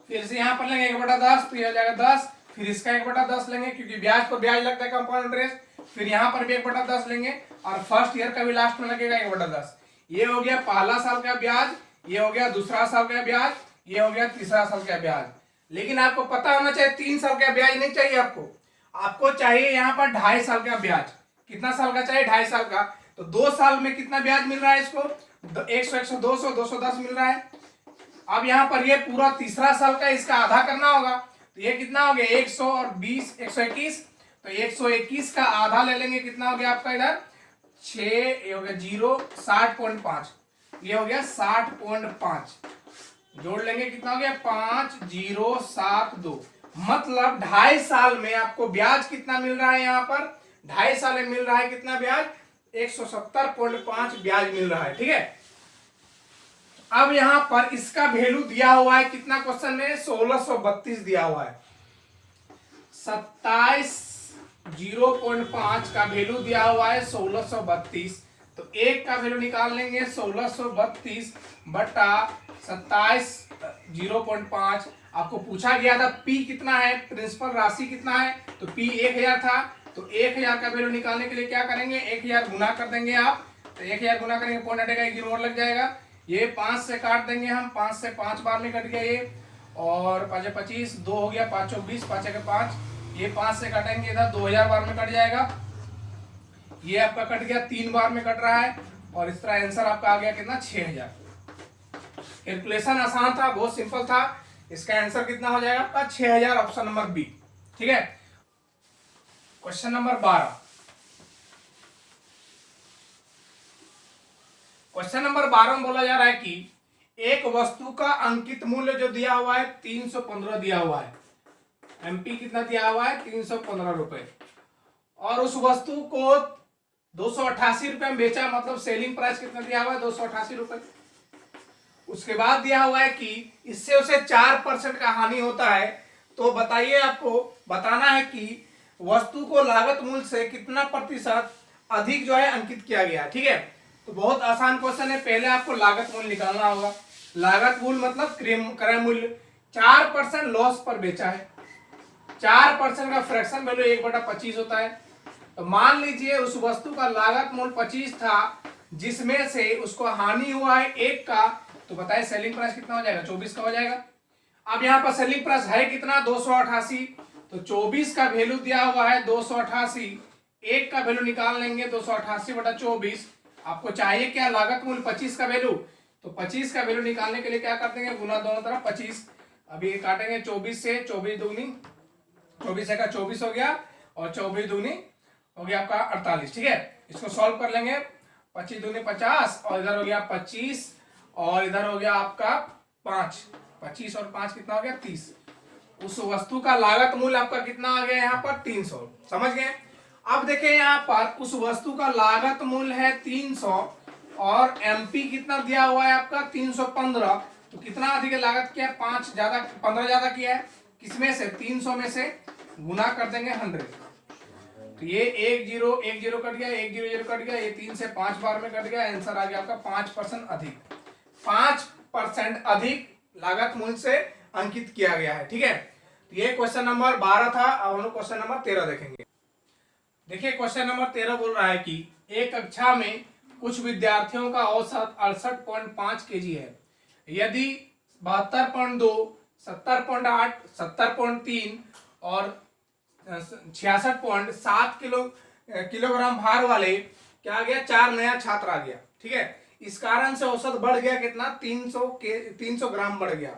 फिर से यहाँ पर लेंगे 1/10 तो ये हो जाएगा 10, फिर इसका 1/10 लेंगे क्योंकि ब्याज पर ब्याज लगता है कंपाउंड इंटरेस्ट। फिर यहाँ पर भी 1/10 लेंगे और फर्स्ट ईयर का भी लास्ट में लगेगा 1/10। ये हो गया पहला साल का ब्याज, ये हो गया दूसरा साल का ब्याज, ये हो गया तीसरा साल का ब्याज। लेकिन आपको पता होना चाहिए 3 साल का ब्याज नहीं चाहिए आपको चाहिए यहाँ पर 2.5 साल का ब्याज। कितना साल का चाहिए 2.5 साल का। तो 2 साल में कितना ब्याज मिल रहा है इसको 100, 100, 200, 210 मिल रहा है। अब यहाँ पर ये पूरा तीसरा साल का इसका आधा करना होगा, तो ये कितना हो गया 100 और 20 121, तो 121 का आधा ले लेंगे, कितना हो गया आपका इधर 6, ये हो गया 0, 60.5, ये हो गया 60.5, जोड़ लेंगे कितना हो गया 5072। मतलब 2.5 साल में आपको ब्याज कितना मिल रहा है, यहाँ पर 2.5 साल में मिल रहा है कितना ब्याज 170.5 ब्याज मिल रहा है। ठीक है, अब यहां पर इसका वैल्यू दिया हुआ है कितना क्वेश्चन में 1632 दिया हुआ है। 27.05 का वैल्यू दिया हुआ है 1632, तो एक का वैल्यू निकाल लेंगे 1632 बटा 27.05। आपको पूछा गया था पी कितना है, प्रिंसिपल राशि कितना है, तो पी 1000 था, तो 1000 का वैल्यू निकालने के लिए क्या करेंगे 1000 गुना कर देंगे आप, तो 1000 गुना करेंगे पॉइंट हटेगा 1 जीरो और लग जाएगा। ये 5 से काट देंगे हम, 5 से 5 बार में कट गया ये, और 5 25 2 हो गया 5 24 5 के 5, ये 5 से काटेंगे इधर 2000 बार में कट जाएगा। ये आपका कट गया 3 बार में कट रहा है, और इस तरह आंसर आपका आ गया कितना 6000। कैलकुलेशन आसान था, बहुत सिंपल था। इसका आंसर कितना हो जाएगा आपका 6000, ऑप्शन नंबर बी। ठीक है, क्वेश्चन नंबर 12। क्वेश्चन नंबर 12 में बोला जा रहा है कि एक वस्तु का अंकित मूल्य जो दिया हुआ है 315 दिया हुआ है, एमपी कितना दिया हुआ है 315 रुपए, और उस वस्तु को 288 रुपए में बेचा, मतलब सेलिंग प्राइस कितना दिया हुआ है 288 रुपए। उसके बाद दिया हुआ है कि इससे उसे 4% का हानि होता है, तो बताइए आपको बताना है कि वस्तु को लागत मूल्य से कितना प्रतिशत अधिक जो है अंकित किया गया। ठीक है, तो बहुत आसान क्वेश्चन है। पहले आपको लागत मूल्य निकालना होगा। लागत मूल्य मतलब क्रय मूल्य, 4% लॉस पर बेचा है, 4% का फ्रैक्शन वैल्यू 1/25 होता है। तो मान लीजिए उस वस्तु का लागत मूल्य 25 था, जिसमें से उसको हानि हुआ है 1 का, तो बताइए सेलिंग प्राइस कितना हो जाएगा 24 का हो जाएगा। अब यहाँ पर सेलिंग प्राइस है कितना 288, तो 24 का वैल्यू दिया हुआ है 288, 1 का वैल्यू निकाल लेंगे 288/24। आपको चाहिए क्या लागत मूल्य 25 का वैल्यू, तो 25 का वैल्यू निकालने के लिए क्या कर देंगे गुना दोनों तरफ 25। अभी काटेंगे 24 से, 24 दूनी 24 का 24 हो गया, और 24 दूनी हो गया आपका 48। ठीक है, इसको सॉल्व कर लेंगे, 25 दूनी 50, और इधर हो गया 25, और इधर हो गया आपका 5, 25 और 5 कितना हो गया 30। उस वस्तु का लागत मूल्य आपका कितना आ गया यहाँ पर 300। समझ गए। अब देखिए यहाँ पर उस वस्तु का लागत मूल्य है 300, और एमपी कितना दिया हुआ है आपका 315, तो कितना अधिक लागत किया 5 ज्यादा 15 ज्यादा किया है, किसमें से 300 में से गुना कर देंगे 100, तो ये 1 0 1 0 कट गया, 1 0 0 कट गया, ये 3 से 5 बार में कट गया, आंसर आ गया आपका 5% अधिक, 5% अधिक लागत मूल्य से अंकित किया गया है। ठीक है, तो ये क्वेश्चन नंबर 12 था। अब हम लोग क्वेश्चन नंबर 13 देखेंगे। देखिए क्वेश्चन नंबर 13 बोल रहा है कि एक कक्षा में कुछ विद्यार्थियों का औसत 68.5 kg है, यदि 72.2, 70.8, 70.3 और 66.7 किलोग्राम भार वाले क्या आ गया 4 नया छात्र आ गया। ठीक है, इस कारण से औसत बढ़ गया कितना 300 ग्राम बढ़ गया।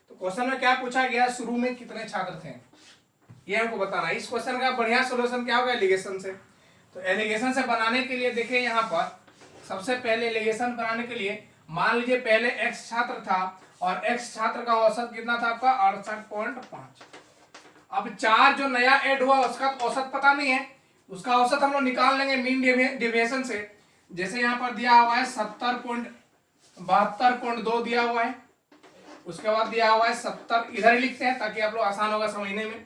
तो क्वेश्चन में क्या पूछा गया, शुरू में कितने छात्र थे, ये हमको बताना है। इस क्वेश्चन का बढ़िया सोल्यूशन क्या होगा, एलिगेशन से। तो एलिगेशन से बनाने के लिए देखिए यहाँ पर सबसे पहले एलिगेशन बनाने के लिए मान लीजिए पहले x छात्र था और x छात्र का औसत कितना था आपका 68.5। अब 4 जो नया ऐड हुआ उसका औसत पता नहीं है, उसका औसत हम लोग निकाल लेंगे मीन डेविएशन से। जैसे यहाँ पर दिया हुआ है 70.72.2 दिया हुआ है, उसके बाद दिया हुआ है 70, इधर ही लिखते हैं ताकि आप लोग आसान होगा समझने में।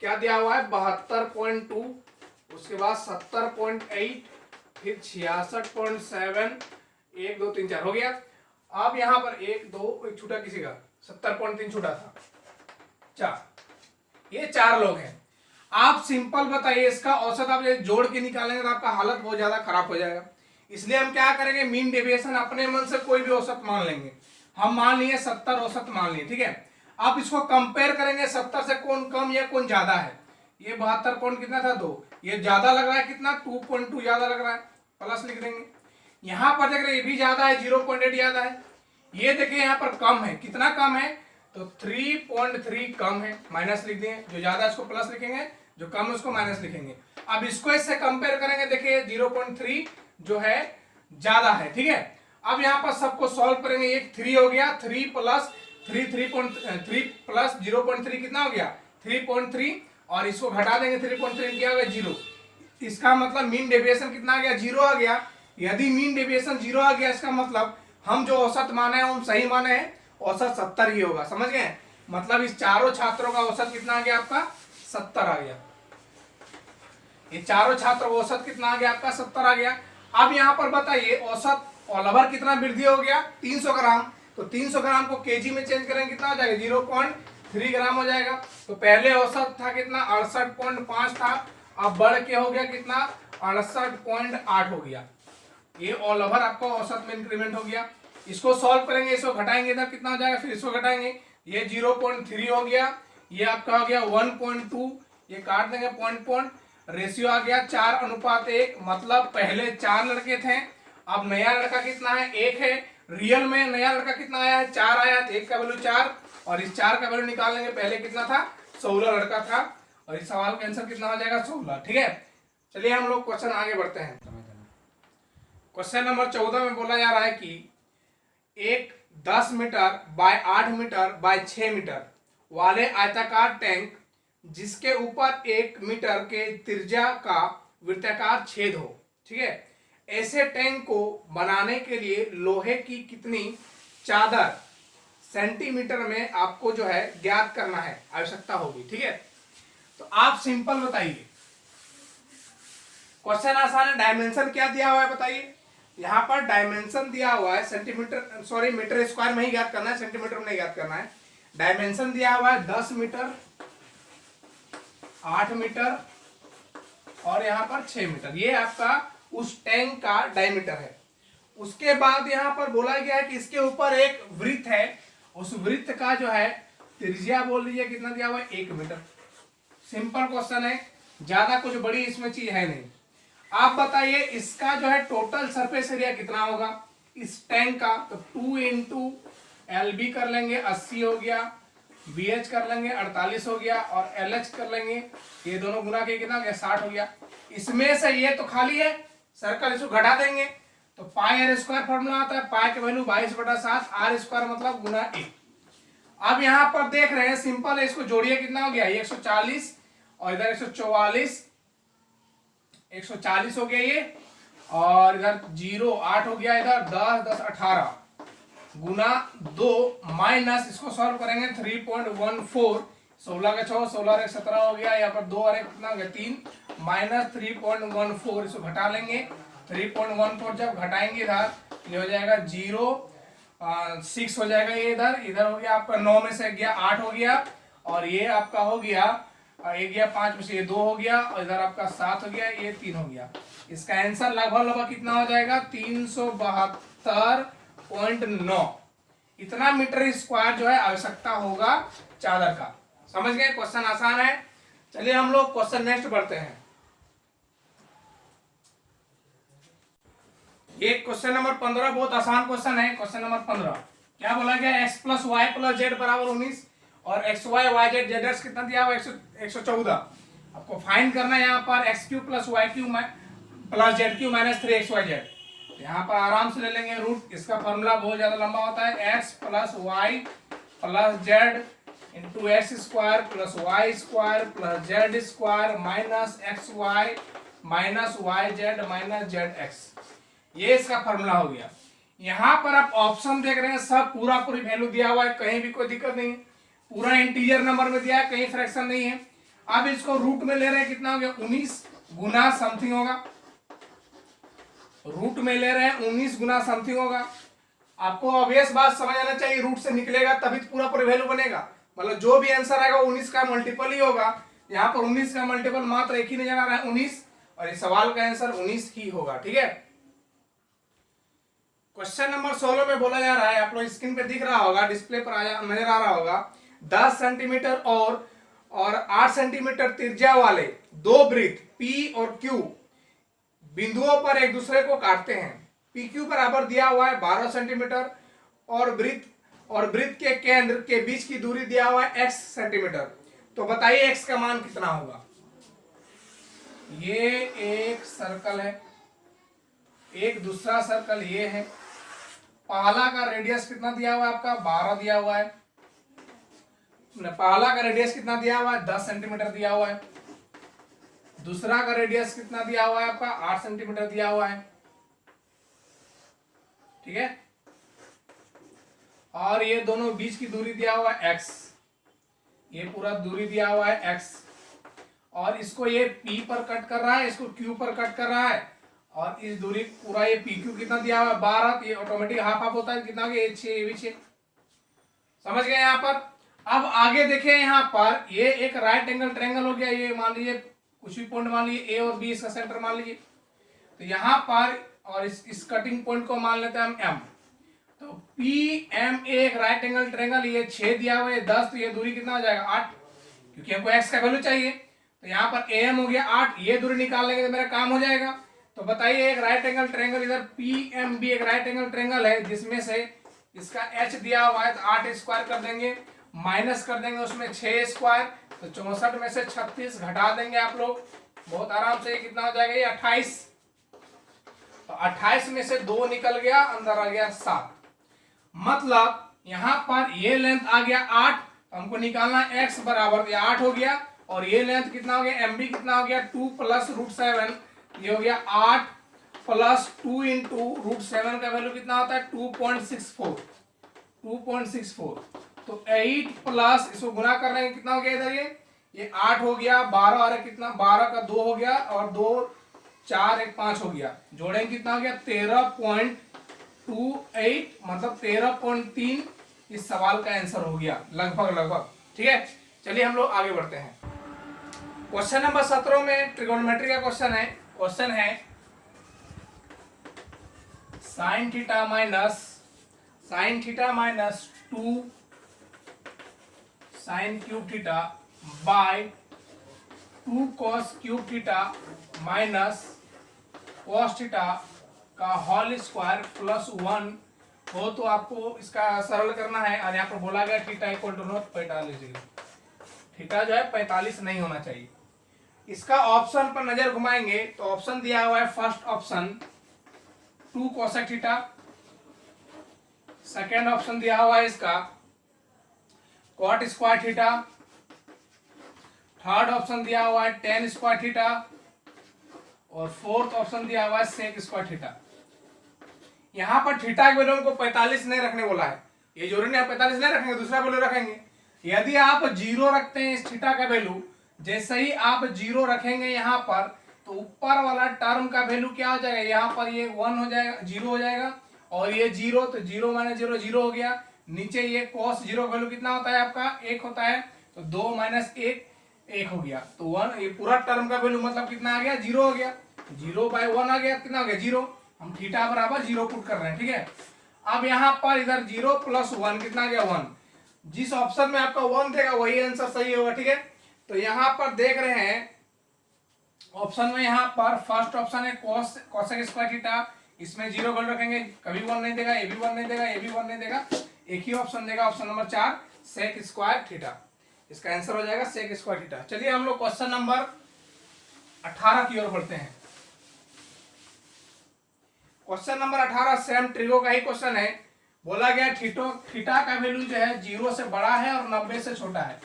क्या दिया हुआ है 72.2, उसके बाद 70.8, फिर 66.7, 1 2 3 4 हो गया। अब यहाँ पर 1 2 एक छूटा किसी का 70.3 छूटा था 4, ये 4 लोग हैं। आप सिंपल बताइए इसका औसत आप जोड़ के निकालेंगे तो आपका हालत बहुत ज्यादा खराब हो जाएगा। इसलिए हम क्या करेंगे, मीन डेविएशन अपने मन से कोई भी औसत मान लेंगे। हम मान लिए 70 औसत मान लिए, ठीक है। अब इसको कंपेयर करेंगे 70 से कौन कम या कौन ज्यादा है। ये 72 पॉइंट कितना था 2, ये ज्यादा लग रहा है कितना 2.2 ज्यादा लग रहा है, प्लस लिख देंगे। यहाँ पर देख रहे हैं ये भी ज्यादा है 0.8 ज्यादा है। ये देखिए यहाँ पर कम है, कितना कम है तो 3.3 कम है, माइनस लिख दिए। जो ज्यादा है उसको प्लस लिखेंगे, जो कम है उसको माइनस लिखेंगे। अब इसको इससे कंपेयर करेंगे, देखिए 0.3 जो है ज्यादा है, ठीक है। अब यहाँ पर सबको सॉल्व करेंगे, एक 3 हो गया, 3 प्लस 3 प्लस 0.3 कितना हो गया 3.3, और इसको घटा देंगे 3.3 क्या हो गया 0। इसका मतलब मीन डेविएशन कितना आ गया 0 आ गया। यदि मीन डेविएशन 0 आ गया इसका मतलब हम जो औसत माने हैं हम सही माने हैं, औसत 70 ही होगा, समझ गए। मतलब इस चारों छात्रों का औसत कितना आ गया आपका 70 आ गया। ये चारों छात्रों का औसत कितना आ गया आपका 70 आ गया। अब यहाँ पर बताइए औसत ऑल ओवर कितना वृद्धि हो गया 300 ग्राम। तो 300 ग्राम को केजी में चेंज करेंगे कितना हो जाएगा 0.3 ग्राम हो जाएगा। तो पहले औसत था कितना 68.5 था, अब बढ़ के हो गया कितना 68.8 हो गया। ये ऑल ओवर आपका औसत में इंक्रीमेंट हो गया। इसको सॉल्व करेंगे, इसको घटाएंगे तब कितना हो जाएगा, फिर इसको घटाएंगे, ये 0.3 हो गया, ये आपका हो गया 1.2, ये काट देंगे पॉइंट, रेशियो आ गया 4:1। मतलब पहले 4 लड़के थे, अब नया लड़का कितना है 1 है। रियल में नया लड़का कितना आया है 4 आया, 1 का वैल्यू 4 और इस 4 का वैल्यू निकाल लेंगे, पहले कितना था 16 लड़का था और इस सवाल का आंसर कितना हो जाएगा 16, ठीक है। चलिए हम लोग क्वेश्चन आगे बढ़ते हैं। क्वेश्चन नंबर 14 में बोला जा रहा है कि एक 10 metre by 8 metre by 6 metre वाले आयताकार टैंक जिसके ऊपर 1 मीटर के त्रिज्या का वृत्ताकार छेद हो, ठीक है, ऐसे टैंक को बनाने के लिए लोहे की कितनी चादर सेंटीमीटर में आपको जो है ज्ञात करना है, आवश्यकता होगी, ठीक है। तो आप सिंपल बताइए, क्वेश्चन आसान है। डायमेंशन क्या दिया हुआ है बताइए, यहां पर डायमेंशन दिया हुआ है सेंटीमीटर, सॉरी मीटर स्क्वायर में ही ज्ञात करना है, सेंटीमीटर में नहीं ज्ञात करना है। डायमेंशन दिया हुआ है 10 मीटर, 8 मीटर और यहां पर 6 मीटर, ये आपका उस टैंक का डायमीटर है। उसके बाद यहां पर बोला गया है कि इसके ऊपर एक वृत्त है, उस वृत्त का जो है त्रिज्या बोल लीजिए कितना दिया हुआ है 1 मीटर। सिंपल क्वेश्चन है, ज्यादा कुछ बड़ी इसमें चीज है नहीं। आप बताइए इसका जो है टोटल सरफेस एरिया कितना होगा इस टैंक का। तो 2 इंटू LB कर लेंगे 80 हो गया, BH कर लेंगे 48 हो गया और LH कर लेंगे, ये दोनों गुना के कितना हो गया 60 हो गया। इसमें से ये तो खाली है सर्कल, इसको घटा देंगे तो पाई R स्क्वायर फॉर्मूला आता है, पाई की वैल्यू 22/7, R स्क्वायर मतलब गुना 1। अब यहाँ पर देख रहे हैं सिंपल है, इसको जोड़िए कितना हो गया 140 और इधर 144, 140 हो गया ये, और इधर 0 8 हो गया, इधर 10 10 18 गुना 2 माइनस इसको सॉल्व करेंगे 3.14, 16 का 6 16 एक 17 हो गया, यहाँ पर 2 और 1 कितना हो गया 3 माइनस 3.14, इसको घटा लेंगे 3.14 जब घटाएंगे इधर ये हो जाएगा 6 हो जाएगा, ये इधर इधर हो गया आपका 9 में से गया 8 हो गया और ये आपका हो गया 1 गया 5 में से ये 2 हो गया और इधर आपका 7 हो गया, ये 3 हो गया। इसका आंसर लगभग कितना हो जाएगा 372.9 इतना मीटर स्क्वायर जो है आवश्यकता होगा चादर का। समझ गए, क्वेश्चन आसान है। चलिए हम लोग क्वेश्चन नेक्स्ट बढ़ते हैं। ये क्वेश्चन नंबर 15 बहुत आसान क्वेश्चन है। क्वेश्चन नंबर 15 क्या बोला गया, X plus Y plus Z बराबर 19 और X Y Y Z Z X कितना दिया हुआ 114। आपको फाइंड करना है यहाँ पर X cube plus Y cube plus Z cube minus 3 X Y Z. यहाँ पर आराम से ले लेंगे रूट, इसका फॉर्मूला बहुत ज्यादा लंबा होता है, X plus Y plus Z into X square plus Y square plus Z square minus X Y minus Y Z minus Z X, ये इसका फॉर्मूला हो गया। यहाँ पर आप ऑप्शन देख रहे हैं, सब पूरा पूरी वैल्यू दिया हुआ है, कहीं भी कोई दिक्कत नहीं है, पूरा इंटीजर नंबर में दिया है, कहीं फ्रैक्शन नहीं है। अब इसको रूट में ले रहे हैं, कितना हो गया 19 गुना समथिंग होगा, रूट में ले रहे हैं 19 गुना समथिंग होगा। आपको ऑब्वियस बात समझ आना चाहिए, रूट से निकलेगा तभी तो पूरा पूरी वैल्यू बनेगा, मतलब जो भी आंसर आएगा 19 का मल्टीपल ही होगा। यहाँ पर 19 का मल्टीपल मात्र एक ही नजर आ रहा है 19, और इस सवाल का आंसर 19 ही होगा। ठीक है, क्वेश्चन नंबर 16 में बोला जा रहा है, आप लोग स्क्रीन पे दिख रहा होगा, डिस्प्ले पर नजर आ रहा होगा, 10 सेंटीमीटर और 8 सेंटीमीटर त्रिज्या वाले दो वृत्त P और Q बिंदुओं पर एक दूसरे को काटते हैं। PQ बराबर दिया हुआ है 12 सेंटीमीटर और वृत्त के केंद्र के बीच की दूरी दिया हुआ है x सेंटीमीटर। तो बताइए x का मान कितना होगा। ये एक सर्कल है, एक दूसरा सर्कल ये है, पहला का रेडियस कितना दिया हुआ है आपका 12 दिया हुआ है, पहला का रेडियस कितना दिया हुआ है 10 सेंटीमीटर दिया हुआ है, दूसरा का रेडियस कितना दिया हुआ है आपका 8 सेंटीमीटर दिया हुआ है। ठीक है, और ये दोनों बीच की दूरी दिया हुआ है x, ये पूरा दूरी दिया हुआ है x, और इसको ये P पर कट कर रहा है, इसको Q पर कट कर रहा है, और इस दूरी पूरा ये PQ कितना दिया हुआ है 12, ये ऑटोमेटिक हाफ हाफ होता है, कितना हो गया 6, ये भी 6। समझ गए यहाँ पर। अब आगे देखें, यहाँ पर ये एक राइट एंगल ट्रायंगल हो गया, ये मान लीजिए कुछ भी पॉइंट मान लीजिए A और B इसका सेंटर मान लीजिए, तो यहाँ पर और इस कटिंग पॉइंट को मान लेते हैं हम M। तो PMA एक राइट एंगल ट्रायंगल, ये 6 दिया हुआ है 10, तो ये दूरी कितना हो जाएगा 8, क्योंकि हमको x का वैल्यू चाहिए। तो यहाँ पर AM हो गया 8, ये दूरी निकाल लेंगे तो मेरा काम हो जाएगा। तो बताइए एक राइट एंगल ट्रायंगल, इधर PMB एक राइट एंगल ट्रायंगल है जिसमें से इसका h दिया हुआ है, तो 8 स्क्वायर कर देंगे, माइनस कर देंगे उसमें 6 स्क्वायर, तो 64 में से 36 घटा देंगे आप लोग बहुत आराम से, कितना हो जाएगा ये 28। तो 28 में से 2 निकल गया, अंदर आ गया 7, मतलब यहां पर ये लेंथ आ गया 8, तो हमको निकालना x बराबर 8 हो गया, और ये लेंथ कितना हो गया MB कितना हो गया 2 प्लस √7, ये हो गया 8 प्लस 2 इंटू √7 का वैल्यू कितना होता है 2.64, 2.64। तो 8 प्लस इसको गुना कर रहे हैं, कितना हो गया इधर ये 8 हो गया, 12 और कितना 12 का 2 हो गया, और 2 4 1 5 हो गया, जोड़ेंगे कितना हो गया 13.28, मतलब 13.3 इस सवाल का आंसर हो गया लगभग। ठीक है, चलिए हम लोग आगे बढ़ते हैं। क्वेश्चन नंबर 17 में ट्रिगोनोमेट्री का क्वेश्चन है sine theta minus 2 sine cube theta by 2 cos cube theta minus cos theta का होल स्क्वायर प्लस 1 हो, तो आपको इसका सरल करना है। और यहाँ पर बोला गया theta equal to 45 degree, theta जो है 45 नहीं होना चाहिए। इसका ऑप्शन पर नजर घुमाएंगे तो ऑप्शन दिया हुआ है, first option 2 cosec theta, second option दिया हुआ है इसका cot square theta, third option दिया हुआ है टेन स्क्वायर थीटा, और फोर्थ ऑप्शन दिया हुआ है सेक स्क्वायर थीटा। यहां पर थीटा के वैल्यू को 45 नहीं रखने बोला है, ये जरूरी नहीं 45 नहीं रखेंगे, दूसरा वैल्यू रखेंगे। यदि आप 0 रखते हैं इस थीटा का वैल्यू, जैसे ही आप 0 रखेंगे यहाँ पर, तो ऊपर वाला टर्म का वैल्यू क्या हो जाएगा, यहाँ पर ये 1 हो जाएगा, 0 हो जाएगा, और ये 0, तो 0 माइनस 0 0 हो गया। नीचे ये cos 0 वैल्यू कितना होता है आपका 1 होता है, तो 2 माइनस 1 1 हो गया, तो 1, ये पूरा टर्म का वैल्यू मतलब कितना आ गया 0 हो गया, 0 बाय 1 आ गया, कितना हो गया 0। हम थीटा बराबर 0 पुट कर रहे हैं। ठीक है, अब यहाँ पर इधर 0 प्लस 1 कितना आ गया 1, जिस ऑप्शन में आपका 1 देगा वही आंसर सही होगा। ठीक है, तो यहाँ पर देख रहे हैं ऑप्शन में, यहाँ पर फर्स्ट ऑप्शन है कोसेक स्क्वायर थीटा, इसमें 0 वैल्यू रखेंगे, कभी 1 नहीं देगा, ये भी 1 नहीं देगा, ये भी 1 नहीं देगा, एक ही ऑप्शन देगा, option number 4 sec square theta. इसका आंसर हो जाएगा सेक स्क्वायर थीटा। चलिए हम लोग क्वेश्चन नंबर 18 की ओर बढ़ते हैं। क्वेश्चन नंबर 18 सेम ट्रिगो का ही क्वेश्चन है। बोला गया थीटा का वैल्यू जो है 0 से बड़ा है और 90 से छोटा है,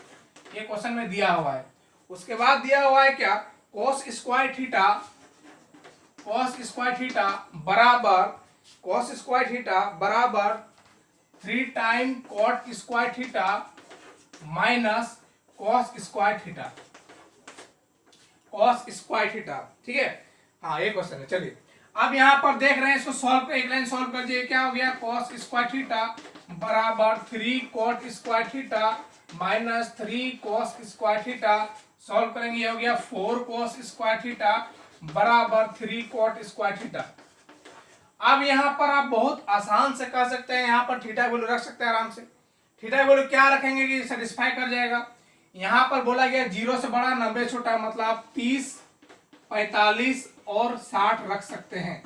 ये क्वेश्चन में दिया हुआ है। उसके बाद दिया हुआ है क्या, cos स्क्वायर थीटा बराबर 3 time cot square theta minus cos square theta. ठीक है, हाँ ये क्वेश्चन है। चलिए अब यहाँ पर देख रहे हैं, इसको सॉल्व कर, एक लाइन सॉल्व कर दिए। क्या हो गया, cos स्क्वायर थीटा बराबर 3 cot square theta minus 3 cos square theta. Solve करेंगे, ये हो गया 4 cos स्क्वायर थीटा बराबर 3 cot स्क्वायर थीटा। अब यहाँ पर आप बहुत आसान से कर सकते हैं, यहाँ पर थीटा वैल्यू रख सकते हैं आराम से। थीटा वैल्यू क्या रखेंगे कि सेटिस्फाई कर जाएगा। यहाँ पर बोला गया 0 से बड़ा 90 छोटा, मतलब आप 30, 45 और 60 रख सकते हैं।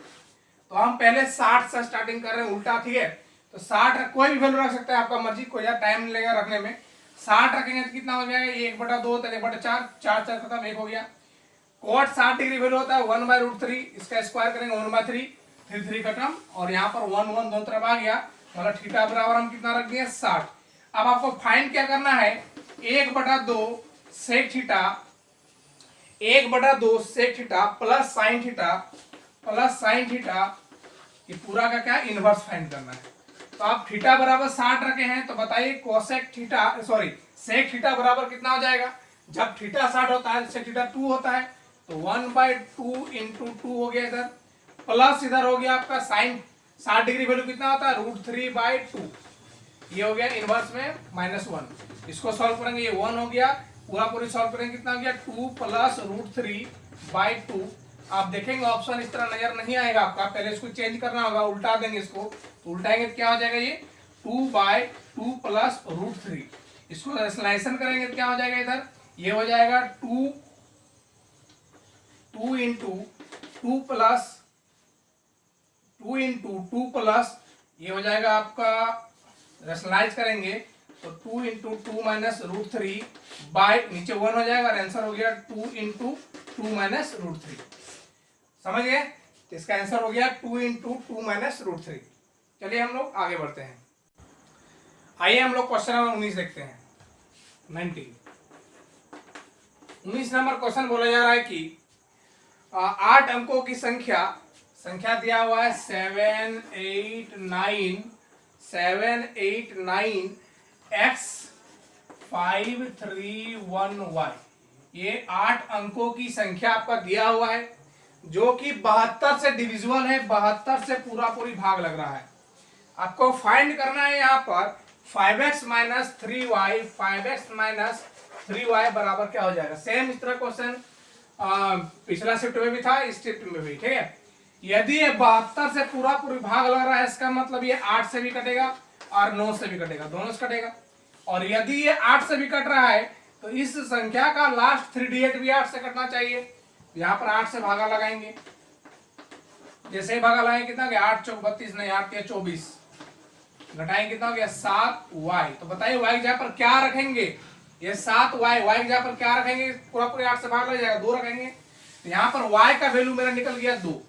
तो हम पहले 60 से स्टार्टिंग कर रहे हैं उल्टा, ठीक है। तो 60 कोई भी वैल्यू रख सकते हैं, आपका मर्जी, कोई ज्यादा टाइम लगेगा रखने में। 60 रखेंगे तो कितना हो जाएगा, 1/2 तो 1/4, 4 4 खत्म, 1 हो गया। कोट 60 डिग्री वैल्यू होता है 1/√3, इसका स्क्वायर करेंगे 1/3, 3 खत्म, और यहाँ पर 1 1 दोनों तरफ आ गया, मतलब थीटा बराबर हम कितना रख दिए 60। अब आपको फाइंड क्या करना है, 1/2 sec theta, 1/2 sec theta plus sine theta, ये पूरा का क्या इनवर्स फाइंड करना है। तो आप थीटा बराबर 60 रखे हैं, तो बताइए कोसेक थीटा सेक थीटा बराबर कितना हो जाएगा। जब थीटा 60 होता है सेक थीटा 2 होता है, तो 1/2 इंटू 2 हो गया इधर, प्लस इधर हो गया आपका साइन 60 डिग्री वैल्यू कितना होता है √3/2, ये हो गया इनवर्स में -1। इसको सॉल्व करेंगे, ये 1 हो गया, पूरी सॉल्व करेंगे कितना हो गया 2 प्लस √3/2। आप देखेंगे ऑप्शन इस तरह नजर नहीं आएगा आपका, पहले इसको चेंज करना होगा, उल्टा देंगे इसको, तो उल्टाएंगे तो क्या हो जाएगा, ये 2/2 प्लस √3। इसको रेशनलाइजेशन करेंगे तो क्या हो जाएगा इधर, ये हो जाएगा 2 इंटू 2 प्लस ये हो जाएगा आपका, रेशनलाइज करेंगे तो 2 इंटू 2 माइनस √3 बाय नीचे 1 हो जाएगा, और आंसर हो गया 2 इंटू 2 माइनस √3। समझ गए, तो इसका आंसर हो गया 2 इंटू 2 माइनस √3। चलिए हम लोग आगे बढ़ते हैं। आइए हम लोग क्वेश्चन नंबर 19 देखते हैं। 19 नंबर क्वेश्चन बोला जा रहा है कि 8 अंकों की संख्या दिया हुआ है 7 8 9 x 5 3 1 y। ये 8 अंकों की संख्या आपका दिया हुआ है, जो कि 72 से डिविजिबल है, 72 से पूरी भाग लग रहा है। आपको फाइंड करना है यहाँ पर 5x माइनस 3y बराबर क्या हो जाएगा। सेम इस तरह क्वेश्चन पिछला शिफ्ट में भी था, इस शिफ्ट में भी, ठीक है। यदि ये 72 से पूरी भाग लग रहा है, इसका मतलब ये 8 से भी कटेगा और 9 से भी कटेगा, दोनों से कटेगा। और यदि ये 8 से भी कट रहा है, तो इस संख्या का लास्ट 3 डिजिट भी 8 से कटना चाहिए। यहाँ पर 8 से भागा लगाएंगे, जैसे ही भागा लगाएंगे कितना गया 8 चौक 32, नहीं 8 के 24, घटाएंगे कितना हो गया 7y। तो बताइए y की जगह पर क्या रखेंगे, ये 7y, y की जगह पर क्या रखेंगे, पूरा 8 से भाग लग जाएगा, 2 रखेंगे। तो यहाँ पर y का वैल्यू मेरा निकल गया 2,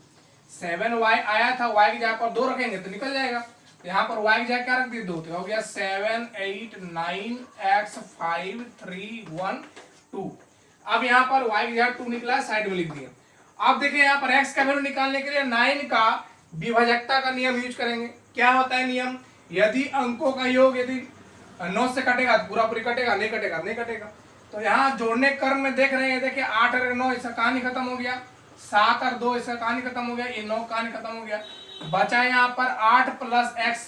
7y आया था, y की जगह पर 2 रखेंगे तो निकल जाएगा। तो यहाँ पर y की जगह क्या रख दिए 2, तो हो गया 7 8 9 x 5 3 1 2। अब यहाँ पर y की जगह 2 निकला, साइड में लिख दिया। अब देखिए यहाँ पर x का वैल्यू निकालने के लिए 9 का विभाजकता का नियम यूज करेंगे। क्या होता है नियम, यदि अंकों का योग यदि 9 से कटेगा तो पूरी कटेगा, नहीं कटेगा। तो यहाँ जोड़ने क्रम में देख रहे हैं, देखिए 8 और 9 इसका कहानी खत्म हो गया, 7 और 2 इसका कहानी खत्म हो गया, ये 9 कहानी खत्म हो गया, बचा यहाँ पर 8 प्लस x।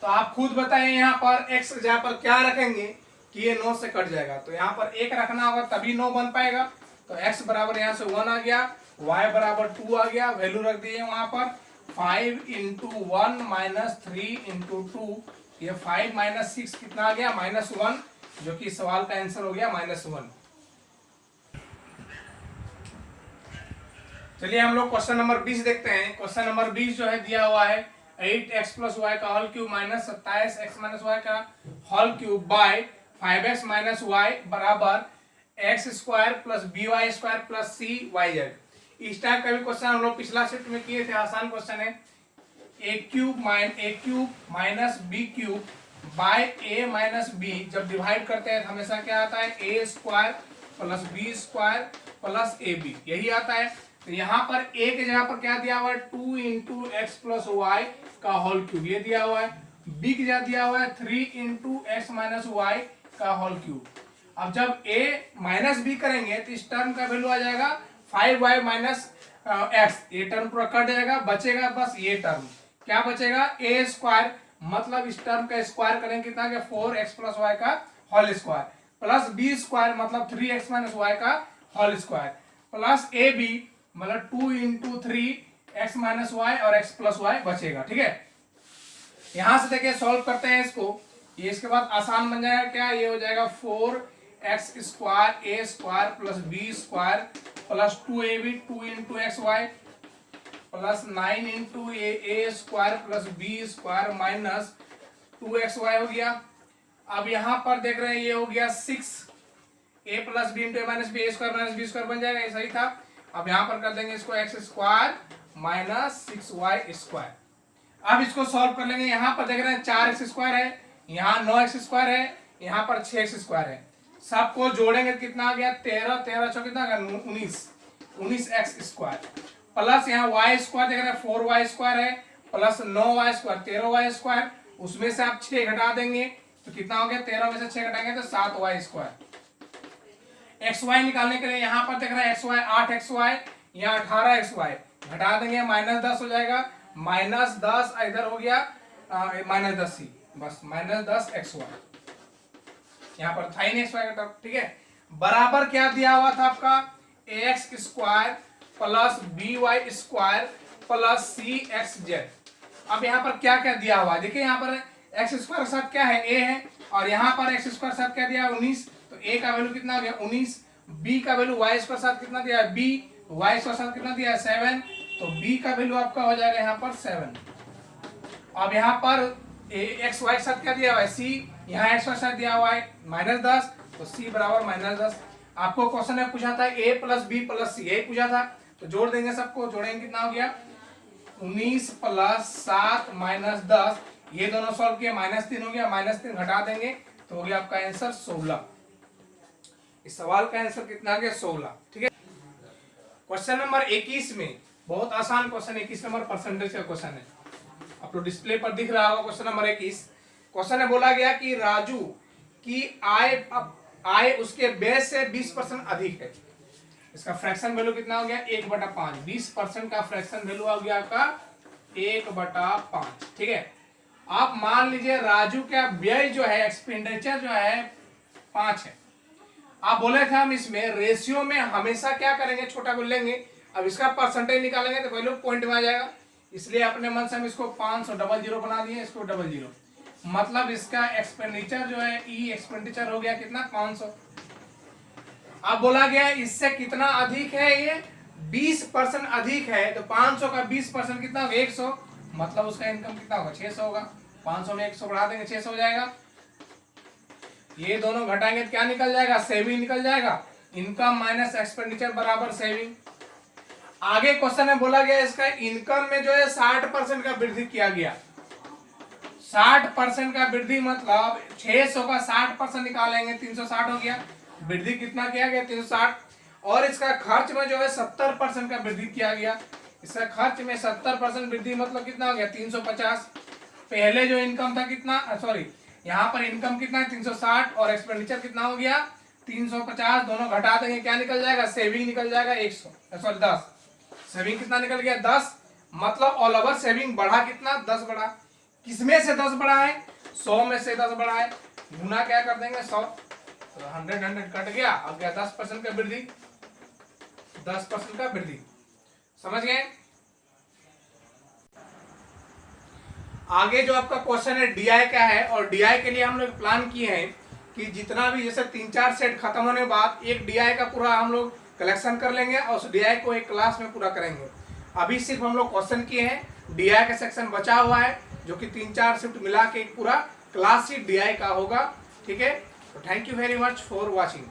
तो आप खुद बताइए यहाँ पर x की जगह पर क्या रखेंगे कि ये 9 से कट जाएगा। तो यहाँ पर 1 रखना होगा तभी 9 बन पाएगा। तो x बराबर यहाँ से 1 आ गया, y बराबर 2 आ गया, वैल्यू रख दिए वहां पर 5 इंटू 1 माइनस 3 इंटू 2, ये 5 माइनस 6 कितना आ गया -1, जो कि सवाल का आंसर हो गया -1। चलिए हम लोग क्वेश्चन नंबर 20 देखते हैं। क्वेश्चन नंबर 20 जो है दिया हुआ है 8x प्लस वाई का whole cube minus 27x minus Y का whole cube by 5x minus Y बराबर X square plus B Y square plus C Y Z. इस टाइप का भी क्वेश्चन हम लोग पिछला सेट में किए थे, आसान क्वेश्चन है। A cube minus B cube by A minus B जब डिवाइड करते हैं तो हमेशा क्या आता है, A square plus B square plus A B, यही आता है। तो यहाँ पर ए के जगह पर क्या दिया हुआ है, 2 इंटू एक्स प्लस वाई का होल क्यूब ये दिया हुआ है। बी की जगह दिया हुआ है 3 इंटू एक्स माइनस वाई का होल क्यूब। अब जब a माइनस बी करेंगे तो इस टर्म का वैल्यू आ जाएगा 5y माइनस एक्स, ये टर्म पूरा कट जाएगा, बचेगा बस ये टर्म, क्या बचेगा, a स्क्वायर, मतलब इस टर्म का स्क्वायर करेंगे कितना, 4x प्लस वाई का whole square plus B square मतलब 3x माइनस वाई का whole square plus A B मतलब 2 इंटू 3x माइनस वाई और x प्लस वाई बचेगा। ठीक है, यहां से देखिए सॉल्व करते हैं इसको, ये इसके बाद आसान बन जाएगा, क्या ये हो जाएगा 4x square A square plus B square plus 2ab 2 into X Y plus 9 into A square plus B square minus 2xy हो गया। अब यहाँ पर देख रहे हैं ये हो गया 6a plus B into A minus B square minus B square बन जाएगा, ये सही था। अब यहाँ पर कर देंगे इसको x square minus 6y square. अब इसको सॉल्व कर लेंगे, यहाँ पर देख रहे हैं 4x स्क्वायर है, यहाँ 9x स्क्वायर है, यहाँ पर 6x स्क्वायर है, सबको जोड़ेंगे कितना आ गया 13, 13 छो कितना आ गया 19x स्क्वायर प्लस यहाँ y स्क्वायर देख रहे हैं 4y स्क्वायर है plus 9y square 13y square, उसमें से आप 6 घटा देंगे तो कितना हो गया, 13 में से 6 घटाएंगे तो 7y स्क्वायर। xy निकालने के लिए यहाँ पर देख रहे हैं xy 8xy, यहाँ 18xy, घटा देंगे माइनस 10 हो जाएगा, माइनस 10 इधर हो गया माइनस 10 ही, बस माइनस 10xy, यहाँ पर था ही नहीं xy का टर्म। ठीक है, बराबर क्या दिया हुआ था आपका, ax square plus by square plus cxz। अब यहाँ पर क्या क्या दिया हुआ है, देखिए यहाँ पर x स्क्वायर के साथ क्या है, a है, और यहाँ पर x स्क्वायर के साथ क्या दिया है 19, तो a का वैल्यू कितना हो गया 19, b का वैल्यू y स्क्वायर साथ कितना दिया है b, y स्क्वायर साथ कितना दिया है 7, तो b का वैल्यू आपका हो जाएगा यहाँ पर 7। अब यहाँ पर एक्स वाई के साथ क्या दिया हुआ है c, यहाँ x वाई साथ दिया हुआ है माइनस 10, तो c बराबर माइनस 10। आपको क्वेश्चन में पूछा था a प्लस बी प्लस सी, यही पूछा था, तो जोड़ देंगे सबको, जोड़ेंगे कितना हो गया 19 प्लस 7 माइनस 10, ये दोनों सॉल्व किया माइनस 3 हो गया, माइनस 3 घटा देंगे तो हो गया आपका आंसर 16। इस सवाल का आंसर कितना आ गया 16। ठीक है, क्वेश्चन नंबर 21 में बहुत आसान क्वेश्चन 21 नंबर परसेंटेज का क्वेश्चन है, आप लोग डिस्प्ले पर दिख रहा होगा। क्वेश्चन नंबर 21 क्वेश्चन में बोला गया कि राजू की आय उसके व्यय से 20% अधिक है, इसका फ्रैक्शन वैल्यू कितना हो गया 1/5, 20% का फ्रैक्शन वैल्यू आ गया आपका 1/5। ठीक है, आप मान लीजिए राजू का व्यय जो है एक्सपेंडिचर जो है 5 है, आप बोले थे हम इसमें रेशियो में हमेशा क्या करेंगे, छोटा को लेंगे, अब इसका परसेंटेज निकालेंगे तो वैल्यू पॉइंट में आ जाएगा, इसलिए अपने मन से हम इसको 500 00 बना दिए, इसको 00, मतलब इसका एक्सपेंडिचर जो है ई एक्सपेंडिचर हो गया कितना 500। अब बोला गया इससे कितना अधिक है, ये 20% अधिक है, तो 500 का 20% कितना होगा 100, मतलब उसका इनकम कितना होगा 600 होगा, 500 में 100 बढ़ा देंगे 600 हो जाएगा, ये दोनों घटाएंगे तो क्या निकल जाएगा, सेविंग निकल जाएगा, इनकम माइनस एक्सपेंडिचर बराबर सेविंग। आगे क्वेश्चन में बोला गया इसका इनकम में जो है 60% का वृद्धि किया गया, 60% का वृद्धि मतलब 600 का 60% निकालेंगे 360 हो गया, वृद्धि कितना किया गया 360, और इसका खर्च में जो है 70% का वृद्धि किया गया, इसका खर्च में 70% वृद्धि मतलब कितना हो गया 350। पहले जो इनकम था कितना, सॉरी यहाँ पर इनकम कितना है 360 और एक्सपेंडिचर कितना हो गया 350, दोनों घटा देंगे क्या निकल जाएगा, सेविंग निकल जाएगा 100 सॉरी 10, सेविंग कितना निकल गया 10, मतलब ऑल ओवर सेविंग बढ़ा कितना 10 बढ़ा, किसमें से 10 बढ़ा है 100 में से 10 बढ़ा है, गुना क्या कर देंगे 100, तो 100 कट गया, अब गया 10% का वृद्धि, 10% का वृद्धि, समझ गए। आगे जो आपका क्वेश्चन है डीआई का है, और डीआई के लिए हम लोग प्लान किए हैं कि जितना भी जैसे 3-4 सेट खत्म होने के बाद एक डीआई का पूरा हम लोग कलेक्शन कर लेंगे और उस डीआई को एक क्लास में पूरा करेंगे। अभी सिर्फ हम लोग क्वेश्चन किए हैं, डीआई का सेक्शन बचा हुआ है जो कि 3-4 शिफ्ट मिला के एक पूरा क्लास ही डीआई का होगा। ठीक है, तो thank you very much for watching.